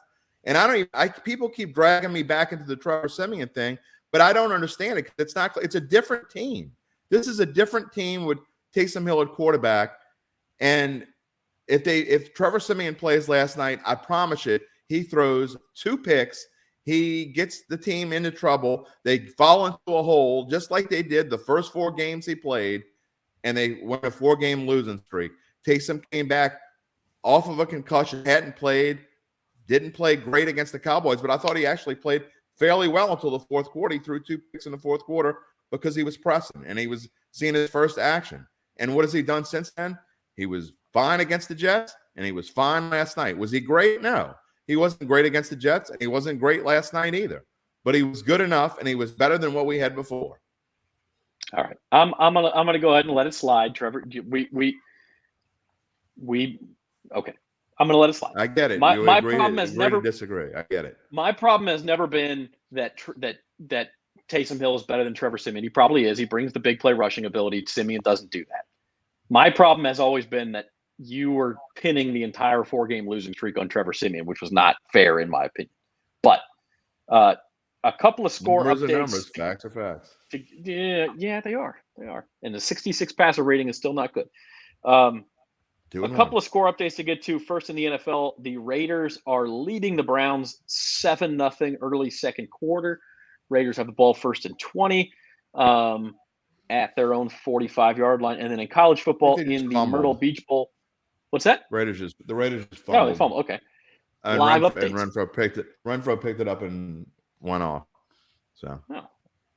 And people keep dragging me back into the Trevor Siemian thing, but I don't understand it. It's a different team. This is a different team with Taysom Hill at quarterback. And if Trevor Siemian plays last night, I promise you, he throws 2 picks. He gets the team into trouble. They fall into a hole just like they did the first 4 games he played, and they went a 4-game losing streak. Taysom came back off of a concussion, didn't play great against the Cowboys, but I thought he actually played fairly well until the fourth quarter. He threw 2 picks in the fourth quarter because he was pressing, and he was seeing his first action. And what has he done since then? He was fine against the Jets, and he was fine last night. Was he great? No. He wasn't great against the Jets, and he wasn't great last night either. But he was good enough, and he was better than what we had before. All right. I'm gonna go ahead and let it slide, Trevor. Okay. I'm going to let it slide. I get it. My problem has never disagree. I get it. My problem has never been that Taysom Hill is better than Trevor Siemian. He probably is. He brings the big play rushing ability. Siemian doesn't do that. My problem has always been that you were pinning the entire 4-game losing streak on Trevor Siemian, which was not fair in my opinion. But a couple of score updates. Numbers, facts are facts. Yeah, they are. They are. And the 66 passer rating is still not good. A couple of score updates to get to. First in the NFL, the Raiders are leading the Browns 7-0 early second quarter. Raiders have the ball first and 20 at their own 45-yard line. And then in college football, in the Myrtle Beach Bowl. What's that? The Raiders just fumbled. Oh, they fumbled. Okay. And Live updates. Renfro picked it up and went off. So. Oh,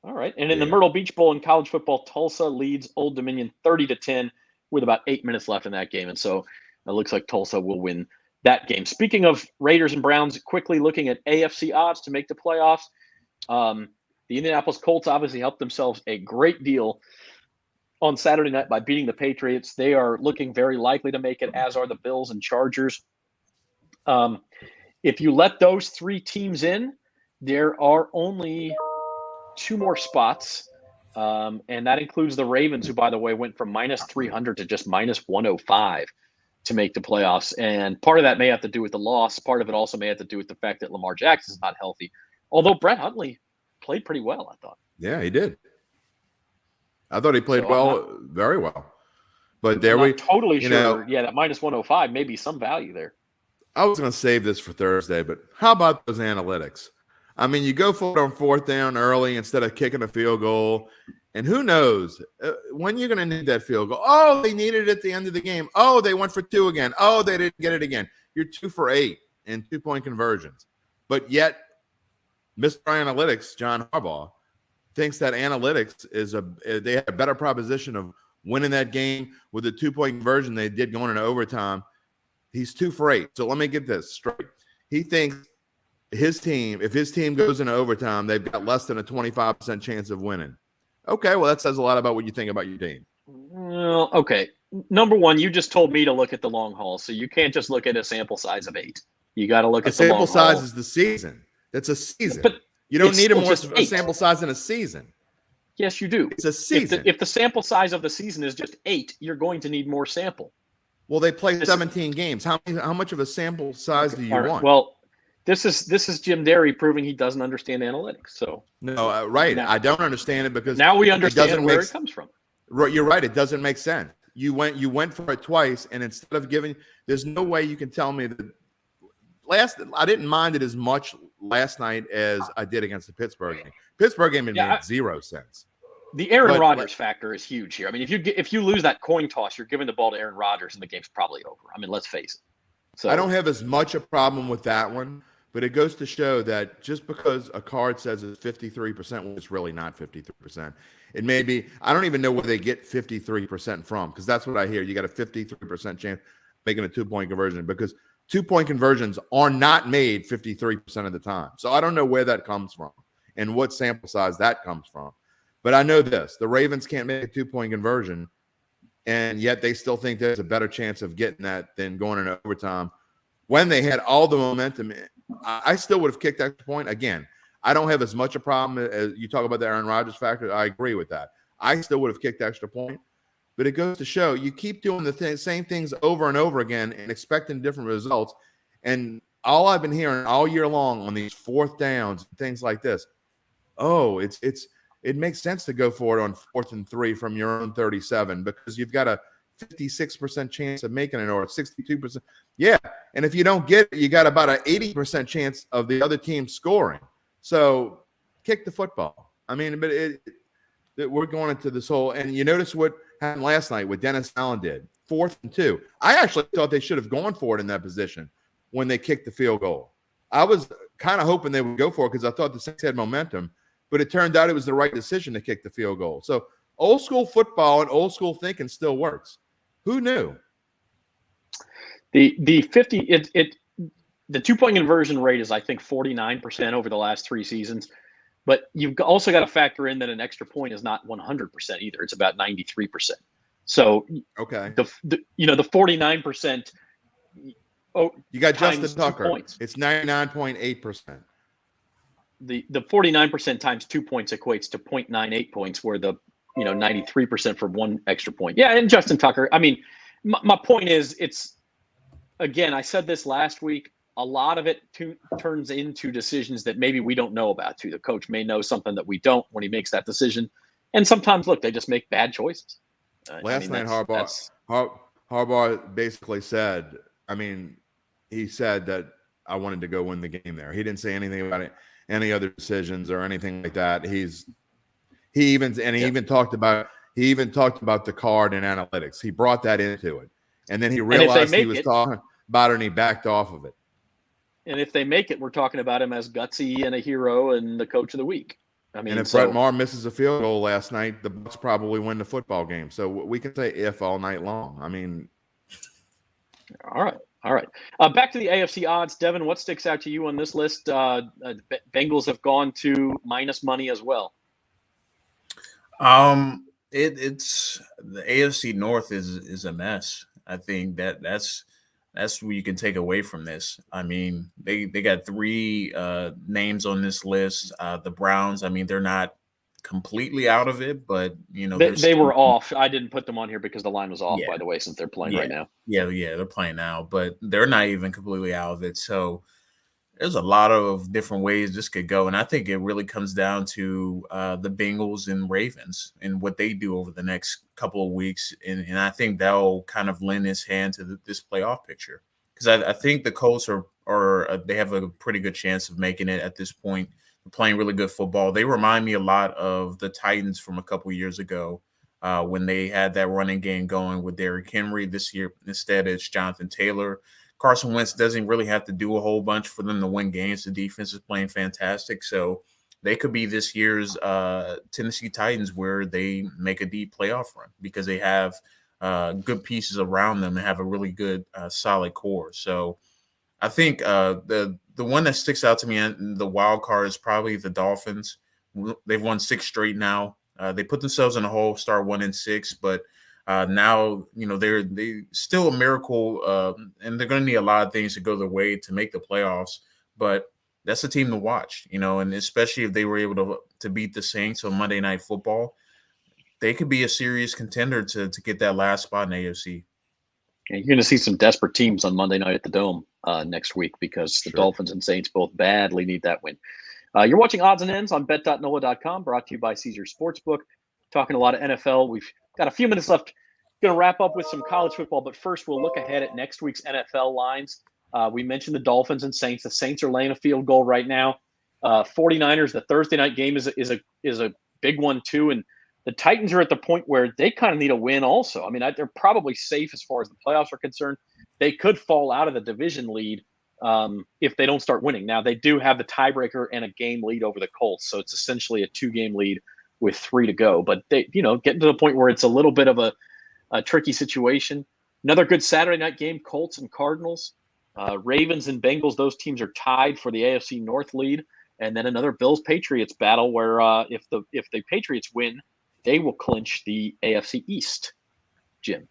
all right. And in the Myrtle Beach Bowl in college football, Tulsa leads Old Dominion 30-10. with about 8 minutes left in that game. And so it looks like Tulsa will win that game. Speaking of Raiders and Browns, quickly looking at AFC odds to make the playoffs. The Indianapolis Colts obviously helped themselves a great deal on Saturday night by beating the Patriots. They are looking very likely to make it, as are the Bills and Chargers. If you let those 3 teams in, there are only 2 more spots, and that includes the Ravens, who, by the way, went from minus 300 to just minus 105 to make the playoffs. And part of that may have to do with the loss. Part of it also may have to do with the fact that Lamar Jackson is not healthy, although Brett Hundley played pretty well, I thought. Yeah, he did. I thought he played very well. But there I'm not totally sure. know, that minus 105 may be some value there. I was going to save this for Thursday, but how about those analytics? I mean, you go for it on 4th down early instead of kicking a field goal. And who knows when you're going to need that field goal. Oh, they needed it at the end of the game. Oh, they went for 2 again. Oh, they didn't get it again. You're 2 for 8 in 2-point conversions. But yet, Mr. Analytics, John Harbaugh, thinks that analytics they had a better proposition of winning that game with a 2-point conversion they did going into overtime. He's 2 for 8. So let me get this straight. He thinks if his team goes into overtime, they've got less than a 25% chance of winning. Okay, well, that says a lot about what you think about your team. Well, okay. Number one, you just told me to look at the long haul, so you can't just look at a sample size of 8. You got to look at the long haul. Sample size is the season. That's a season. But you don't need a sample size in a season. Yes, you do. It's a season. If the sample size of the season is just 8, you're going to need more sample. Well, they play 17 games. How much of a sample size do you want? Well, this is Jim Derry proving he doesn't understand analytics. So no, right. I don't understand it because now we understand where it comes from. Right, you're right. It doesn't make sense. You went for it twice, and instead of giving, there's no way you can tell me that. I didn't mind it as much last night as I did against the Pittsburgh game. Pittsburgh game made 0 sense. The Aaron Rodgers factor is huge here. I mean, if you lose that coin toss, you're giving the ball to Aaron Rodgers, and the game's probably over. I mean, let's face it. So I don't have as much a problem with that one, but it goes to show that just because a card says it's 53%, well, it's really not 53%. It may be. I don't even know where they get 53% from, because that's what I hear. You got a 53% chance making a 2-point conversion, because 2-point conversions are not made 53% of the time. So I don't know where that comes from and what sample size that comes from. But I know this. The Ravens can't make a 2-point conversion, and yet they still think there's a better chance of getting that than going into overtime when they had all the momentum. I still would have kicked extra point. Again, I don't have as much a problem as you talk about the Aaron Rodgers factor. I agree with that. I still would have kicked extra point. But it goes to show you keep doing the same things over and over again and expecting different results. And all I've been hearing all year long on these 4th downs, things like this, it makes sense to go for it on 4th and 3 from your own 37 because you've got a 56% chance of making it, or a 62%. Yeah, and if you don't get it, you got about an 80% chance of the other team scoring. So kick the football. I mean, but we're going into this whole, and you notice what happened last night, what Dennis Allen did, 4th and 2. I actually thought they should have gone for it in that position when they kicked the field goal. I was kind of hoping they would go for it because I thought the Saints had momentum, but it turned out it was the right decision to kick the field goal. So old school football and old school thinking still works. Who knew? The 2-point conversion rate is, I think, 49% over the last 3 seasons. But you've also got to factor in that an extra point is not 100% either. It's about 93%. So okay, the 49%. Oh, you got Justin Tucker. It's 99.8%. The 49% times 2 points equates to 0.98 points, where the 93% for 1 extra point. Yeah, and Justin Tucker. I mean, my point is, it's, again, I said this last week. A lot of it turns into decisions that maybe we don't know about too. The coach may know something that we don't when he makes that decision. And sometimes, look, they just make bad choices. Last night, Harbaugh basically said, he said that I wanted to go win the game there. He didn't say anything about it, any other decisions or anything like that. He even talked about the card and analytics. He brought that into it. And then he realized he was talking about it and he backed off of it. And if they make it, we're talking about him as gutsy and a hero and the coach of the week. And if Brett Maher misses a field goal last night, the Bucs probably win the football game. So we can say if all night long. All right. Back to the AFC odds. Devin, what sticks out to you on this list? Bengals have gone to minus money as well. It's the AFC North is a mess. I think that's That's what you can take away from this. I mean, they got three names on this list. The Browns, I mean, they're not completely out of it, but they're They still, were off. I didn't put them on here because the line was off, yeah, by the way, since they're playing yeah, right now. yeah, they're playing now, but they're not even completely out of it. So there's a lot of different ways this could go, and I think it really comes down to the Bengals and Ravens and what they do over the next couple of weeks, and I think that'll kind of lend its hand to this playoff picture, because I think the Colts are they have a pretty good chance of making it at this point. They're playing really good football. They remind me a lot of the Titans from a couple years ago when they had that running game going with Derrick Henry. This year, instead, it's Jonathan Taylor. Carson Wentz doesn't really have to do a whole bunch for them to win games. The defense is playing fantastic. So they could be this year's Tennessee Titans, where they make a deep playoff run because they have good pieces around them and have a really good, solid core. So I think the one that sticks out to me in the wild card is probably the Dolphins. They've won 6 straight now. They put themselves in a hole, start 1-6, but now they still a miracle, and they're going to need a lot of things to go their way to make the playoffs. But that's a team to watch, and especially if they were able to beat the Saints on Monday Night Football, they could be a serious contender to get that last spot in AFC. And you're going to see some desperate teams on Monday night at the Dome next week because the Dolphins and Saints both badly need that win. You're watching Odds and Ends on bet.nola.com, brought to you by Caesar Sportsbook. Talking a lot of NFL. We've got a few minutes left. Going to wrap up with some college football, but first we'll look ahead at next week's NFL lines. We mentioned the Dolphins and Saints. The Saints are laying a field goal right now. 49ers, the Thursday night game is a big one too, and the Titans are at the point where they kind of need a win also. I mean, they're probably safe as far as the playoffs are concerned. They could fall out of the division lead if they don't start winning. Now, they do have the tiebreaker and a game lead over the Colts, so it's essentially a 2-game lead with 3 to go. But they, getting to the point where it's a little bit of a tricky situation. Another good Saturday night game, Colts and Cardinals. Ravens and Bengals, those teams are tied for the AFC North lead. And then another Bills-Patriots battle where if the Patriots win, they will clinch the AFC East. Jim.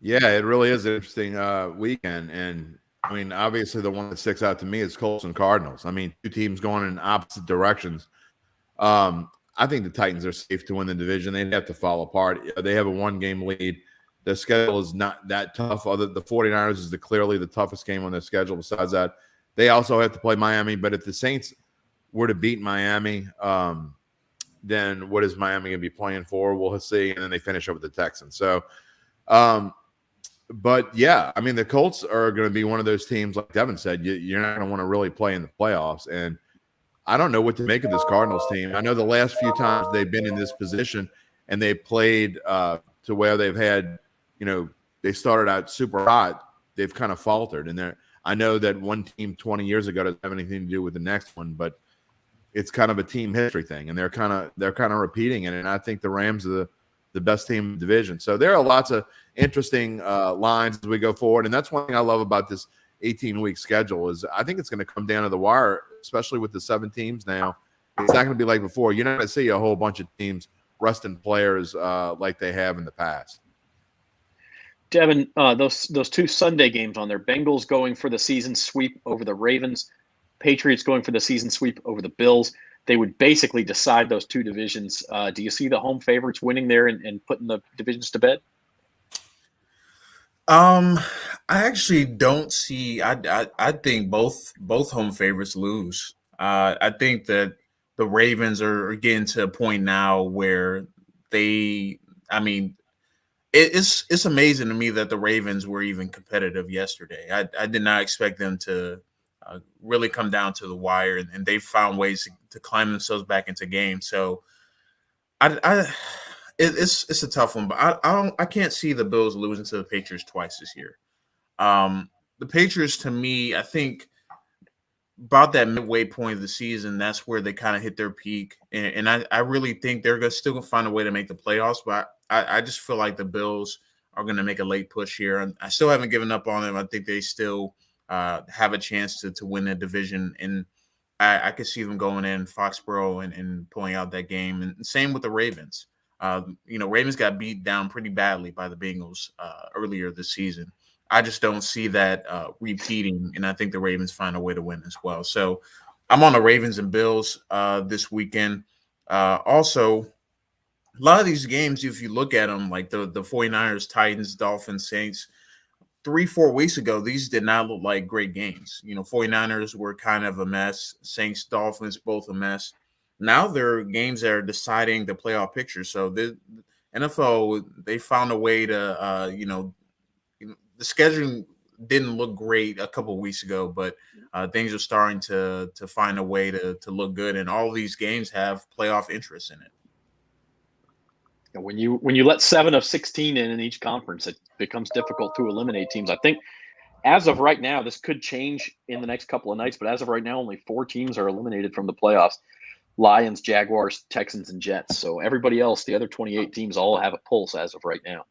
Yeah, it really is an interesting weekend. And, I mean, obviously the one that sticks out to me is Colts and Cardinals. I mean, 2 teams going in opposite directions. I think the Titans are safe to win the division. They'd have to fall apart. They have a 1-game lead. The schedule is not that tough. The 49ers is clearly the toughest game on their schedule. Besides that, they also have to play Miami. But if the Saints were to beat Miami, then what is Miami going to be playing for? We'll see. And then they finish up with the Texans. So, but yeah, I mean, the Colts are going to be one of those teams, like Devin said, you're not going to want to really play in the playoffs. And I don't know what to make of this Cardinals team. I know the last few times they've been in this position and they played to where they've had, they started out super hot. They've kind of faltered. And I know that one team 20 years ago doesn't have anything to do with the next one, but it's kind of a team history thing. And they're kind of repeating it. And I think the Rams are the best team in the division. So there are lots of interesting lines as we go forward. And that's one thing I love about this 18-week schedule is I think it's going to come down to the wire, especially with the 7 teams now. It's not going to be like before. You're not going to see a whole bunch of teams resting players like they have in the past. Devin, those 2 Sunday games on there, Bengals going for the season sweep over the Ravens, Patriots going for the season sweep over the Bills. They would basically decide those 2 divisions. Do you see the home favorites winning there and putting the divisions to bed? I actually don't see. I think both home favorites lose. I think that the Ravens are getting to a point now where they. I mean, it's amazing to me that the Ravens were even competitive yesterday. I did not expect them to really come down to the wire, and they found ways to climb themselves back into games. So, it's a tough one, but I can't see the Bills losing to the Patriots twice this year. The Patriots, to me, I think about that midway point of the season, that's where they kind of hit their peak, and I really think they're still gonna find a way to make the playoffs. But I just feel like the Bills are gonna make a late push here, and I still haven't given up on them. I think they still have a chance to win the division, and I could see them going in Foxborough and pulling out that game. And same with the Ravens. Ravens got beat down pretty badly by the Bengals earlier this season. I just don't see that repeating, and I think the Ravens find a way to win as well. So I'm on the Ravens and Bills this weekend. Also, a lot of these games, if you look at them, like the 49ers, Titans, Dolphins, Saints, 3-4 weeks ago, these did not look like great games. 49ers were kind of a mess. Saints, Dolphins, both a mess. Now they're games that are deciding the playoff picture. So the NFL, they found a way to, the scheduling didn't look great a couple of weeks ago, but things are starting to find a way to look good. And all of these games have playoff interest in it. And when you let 7 of 16 in each conference, it becomes difficult to eliminate teams. I think as of right now, this could change in the next couple of nights, but as of right now, only 4 teams are eliminated from the playoffs: Lions, Jaguars, Texans, and Jets. So everybody else, the other 28 teams, all have a pulse as of right now.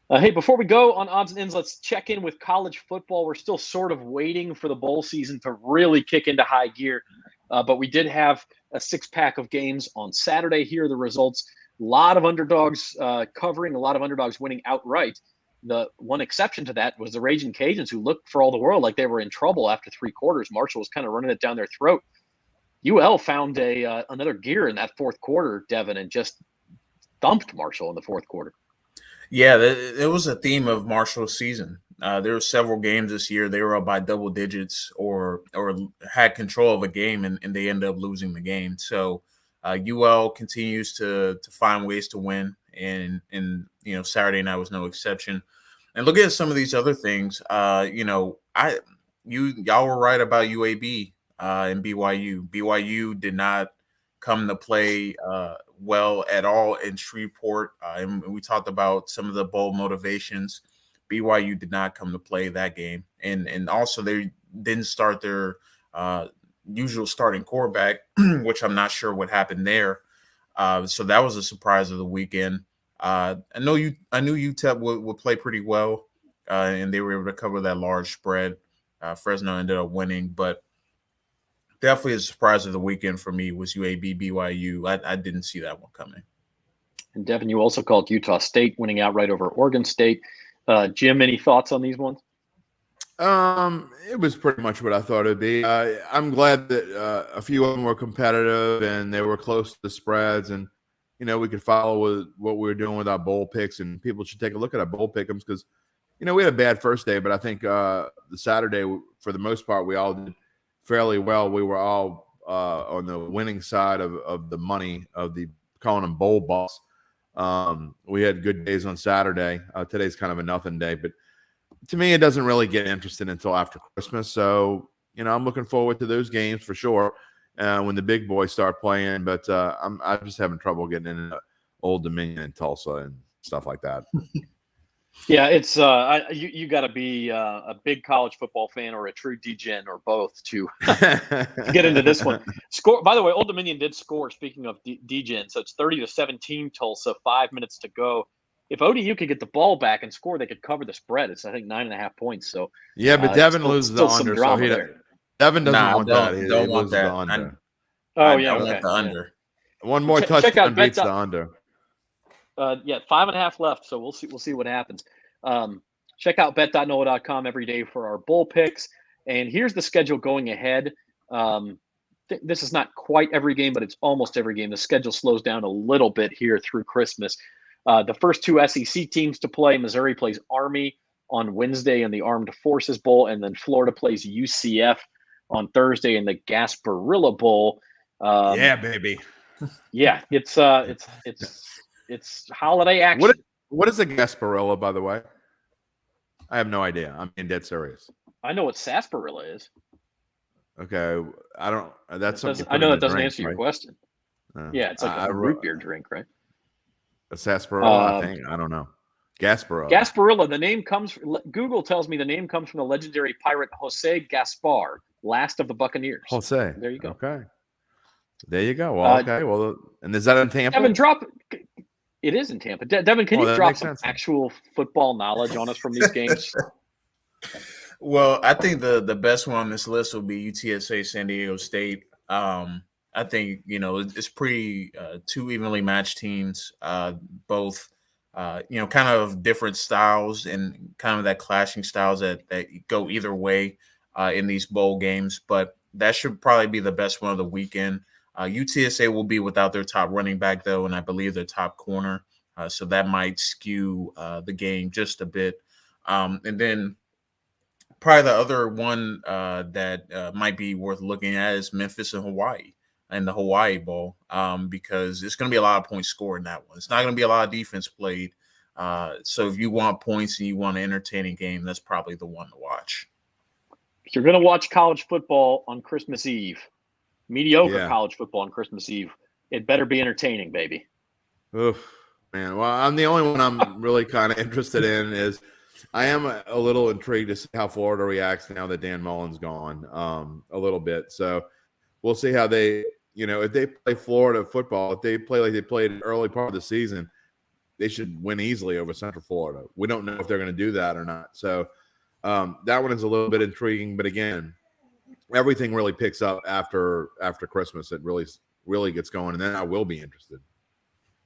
Hey, before we go on odds and ends, let's check in with college football. We're still sort of waiting for the bowl season to really kick into high gear, but we did have a 6-pack of games on Saturday. Here are the results. A lot of underdogs covering, a lot of underdogs winning outright. The one exception to that was the Raging Cajuns, who looked for all the world like they were in trouble after 3 quarters. Marshall was kind of running it down their throat. UL found another gear in that fourth quarter, Devin, and just thumped Marshall in the fourth quarter. Yeah, it was a theme of Marshall's season. There were several games this year they were up by double digits or had control of a game, and they ended up losing the game. So UL continues to find ways to win, and Saturday night was no exception. And look at some of these other things. Y'all were right about UAB and BYU. BYU did not come to play well at all in Shreveport. And we talked about some of the bold motivations. BYU did not come to play that game. And also they didn't start their usual starting quarterback, which I'm not sure what happened there. So that was a surprise of the weekend. I knew UTEP would play pretty well, and they were able to cover that large spread. Fresno ended up winning, but definitely a surprise of the weekend for me was UAB BYU. I didn't see that one coming. And Devin, you also called Utah State winning outright over Oregon State. Jim, any thoughts on these ones? It was pretty much what I thought it'd be. I'm glad that a few of them were competitive and they were close to the spreads, and we could follow with what we were doing with our bowl picks, and people should take a look at our bowl pick'ems because we had a bad first day, but I think the Saturday, for the most part, we all did fairly well. We were all on the winning side of the money of the calling them bowl bucks. We had good days on Saturday. Today's kind of a nothing day, but to me, it doesn't really get interested until after Christmas. So, I'm looking forward to those games for sure when the big boys start playing. But I'm just having trouble getting into Old Dominion and Tulsa and stuff like that. Yeah, it's you got to be a big college football fan or a true degen or both to get into this one. Score. By the way, Old Dominion did score. Speaking of degen, so it's 30-17 Tulsa. 5 minutes to go. If ODU could get the ball back and score, they could cover the spread. It's I think 9.5 points. So yeah, but Devin loses the under. So Devin doesn't want that. He don't want that. The under. I want the under. One more touchdown beats the under. 5.5 left, so we'll see what happens. Check out bet.nola.com every day for our bowl picks. And here's the schedule going ahead. This is not quite every game, but it's almost every game. The schedule slows down a little bit here through Christmas. The first 2 SEC teams to play: Missouri plays Army on Wednesday in the Armed Forces Bowl, and then Florida plays UCF on Thursday in the Gasparilla Bowl. Yeah, baby. Yeah, it's holiday action. What is a Gasparilla, by the way? I have no idea. I'm being dead serious. I know what sarsaparilla is. Okay, I don't. That's something. I know that doesn't answer your question. Yeah, it's like a root beer drink, right? A sarsaparilla, I think. I don't know. Gasparilla. Gasparilla. The name comes. Google tells me the name comes from the legendary pirate Jose Gaspar, last of the Buccaneers. Jose. There you go. Okay. There you go. Well, okay. Well, and is that in Tampa? Devin, it is in Tampa. Devin, can you drop some actual football knowledge on us from these games? Well, I think the best one on this list will be UTSA San Diego State. I think it's pretty 2 evenly matched teams. Both kind of different styles and kind of that clashing styles that go either way in these bowl games. But that should probably be the best one of the weekend. UTSA will be without their top running back, though, and I believe their top corner. So that might skew the game just a bit. And then probably the other one that might be worth looking at is Memphis and Hawaii and the Hawaii Bowl, because it's going to be a lot of points scored in that one. It's not going to be a lot of defense played. So if you want points and you want an entertaining game, that's probably the one to watch. If you're going to watch college football on Christmas Eve, mediocre college football on Christmas Eve, it better be entertaining, baby. Oof, man. Well, I'm the only one I'm really kind of interested in is I am a little intrigued to see how Florida reacts now that Dan Mullen's gone a little bit. So we'll see how they, if they play Florida football, if they play like they played in the early part of the season, they should win easily over Central Florida. We don't know if they're going to do that or not. So that one is a little bit intriguing. But again, everything really picks up after Christmas. It really gets going, and then I will be interested.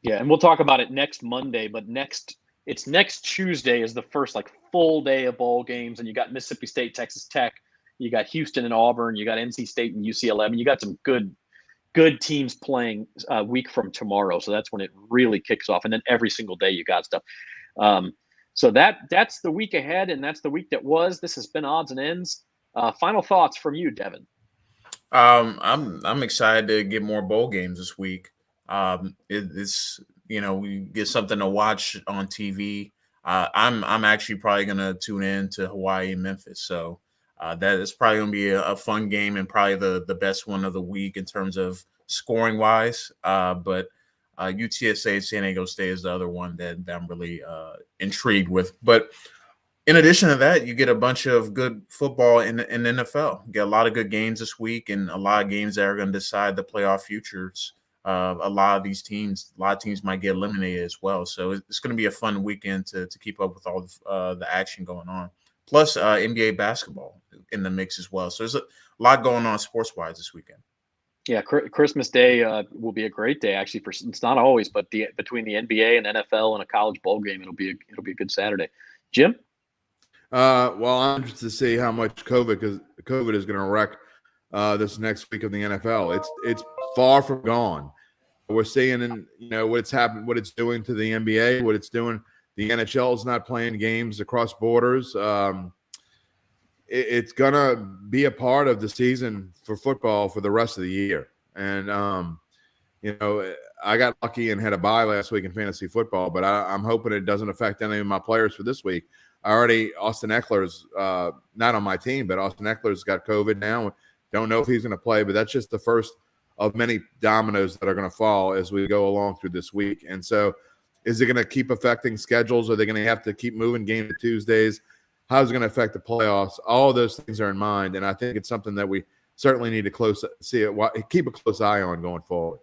Yeah, and we'll talk about it next Monday, but next Tuesday is the first full day of bowl games, and you got Mississippi State, Texas Tech, you got Houston and Auburn, you got NC State and UCLA, and you got some good teams playing a week from tomorrow. So that's when it really kicks off, and then every single day you got stuff. So that's the week ahead, and that's the week that was. This has been Odds and Ends. Final thoughts from you, Devin. I'm excited to get more bowl games this week. It's we get something to watch on TV. I'm actually probably gonna tune in to Hawaii and Memphis, so that is probably gonna be a fun game and probably the best one of the week in terms of scoring wise. But UTSA and San Diego State is the other one that I'm really intrigued with. But in addition to that, you get a bunch of good football in the NFL. You get a lot of good games this week and a lot of games that are going to decide the playoff futures. A lot of teams might get eliminated as well. So it's going to be a fun weekend to keep up with all the action going on. Plus NBA basketball in the mix as well. So there's a lot going on sports-wise this weekend. Yeah, Christmas Day will be a great day actually. It's not always, but between the NBA and NFL and a college bowl game, it'll be a good Saturday. Jim? Well, I'm interested to see how much COVID is going to wreck this next week of the NFL. It's far from gone. We're seeing what it's doing to the NBA, what it's doing. The NHL is not playing games across borders. It's gonna be a part of the season for football for the rest of the year. And I got lucky and had a bye last week in fantasy football, but I'm hoping it doesn't affect any of my players for this week. Austin Eckler's not on my team, but Austin Eckler's got COVID now. Don't know if he's going to play, but that's just the first of many dominoes that are going to fall as we go along through this week. And so is it going to keep affecting schedules? Are they going to have to keep moving game to Tuesdays? How is it going to affect the playoffs? All of those things are in mind, and I think it's something that we certainly need to keep a close eye on going forward.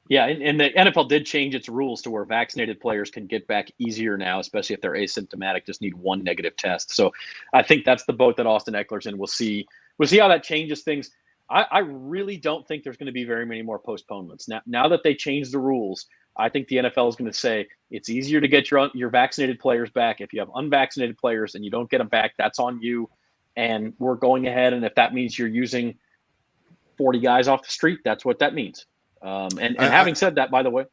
Yeah, and the NFL did change its rules to where vaccinated players can get back easier now, especially if they're asymptomatic, just need one negative test. So I think that's the boat that Austin Eckler's in. We'll see how that changes things. I really don't think there's going to be very many more postponements. Now that they changed the rules, I think the NFL is going to say it's easier to get your vaccinated players back. If you have unvaccinated players and you don't get them back, that's on you. And we're going ahead, and if that means you're using 40 guys off the street, that's what that means. And having said that, by the way,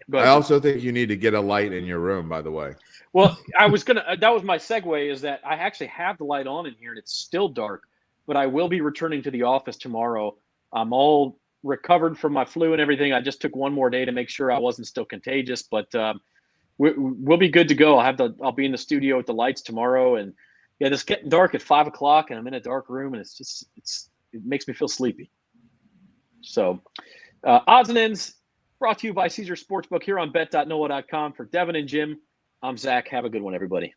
go ahead. I also think you need to get a light in your room, by the way. Well, that was my segue, is that I actually have the light on in here and it's still dark, but I will be returning to the office tomorrow. I'm all recovered from my flu and everything. I just took one more day to make sure I wasn't still contagious, but we'll be good to go. I'll be in the studio with the lights tomorrow, and yeah, it's getting dark at 5 o'clock and I'm in a dark room, and it makes me feel sleepy. So Odds and Ends brought to you by Caesar Sportsbook here on bet.nola.com. For Devin and Jim, I'm Zach. Have a good one, everybody.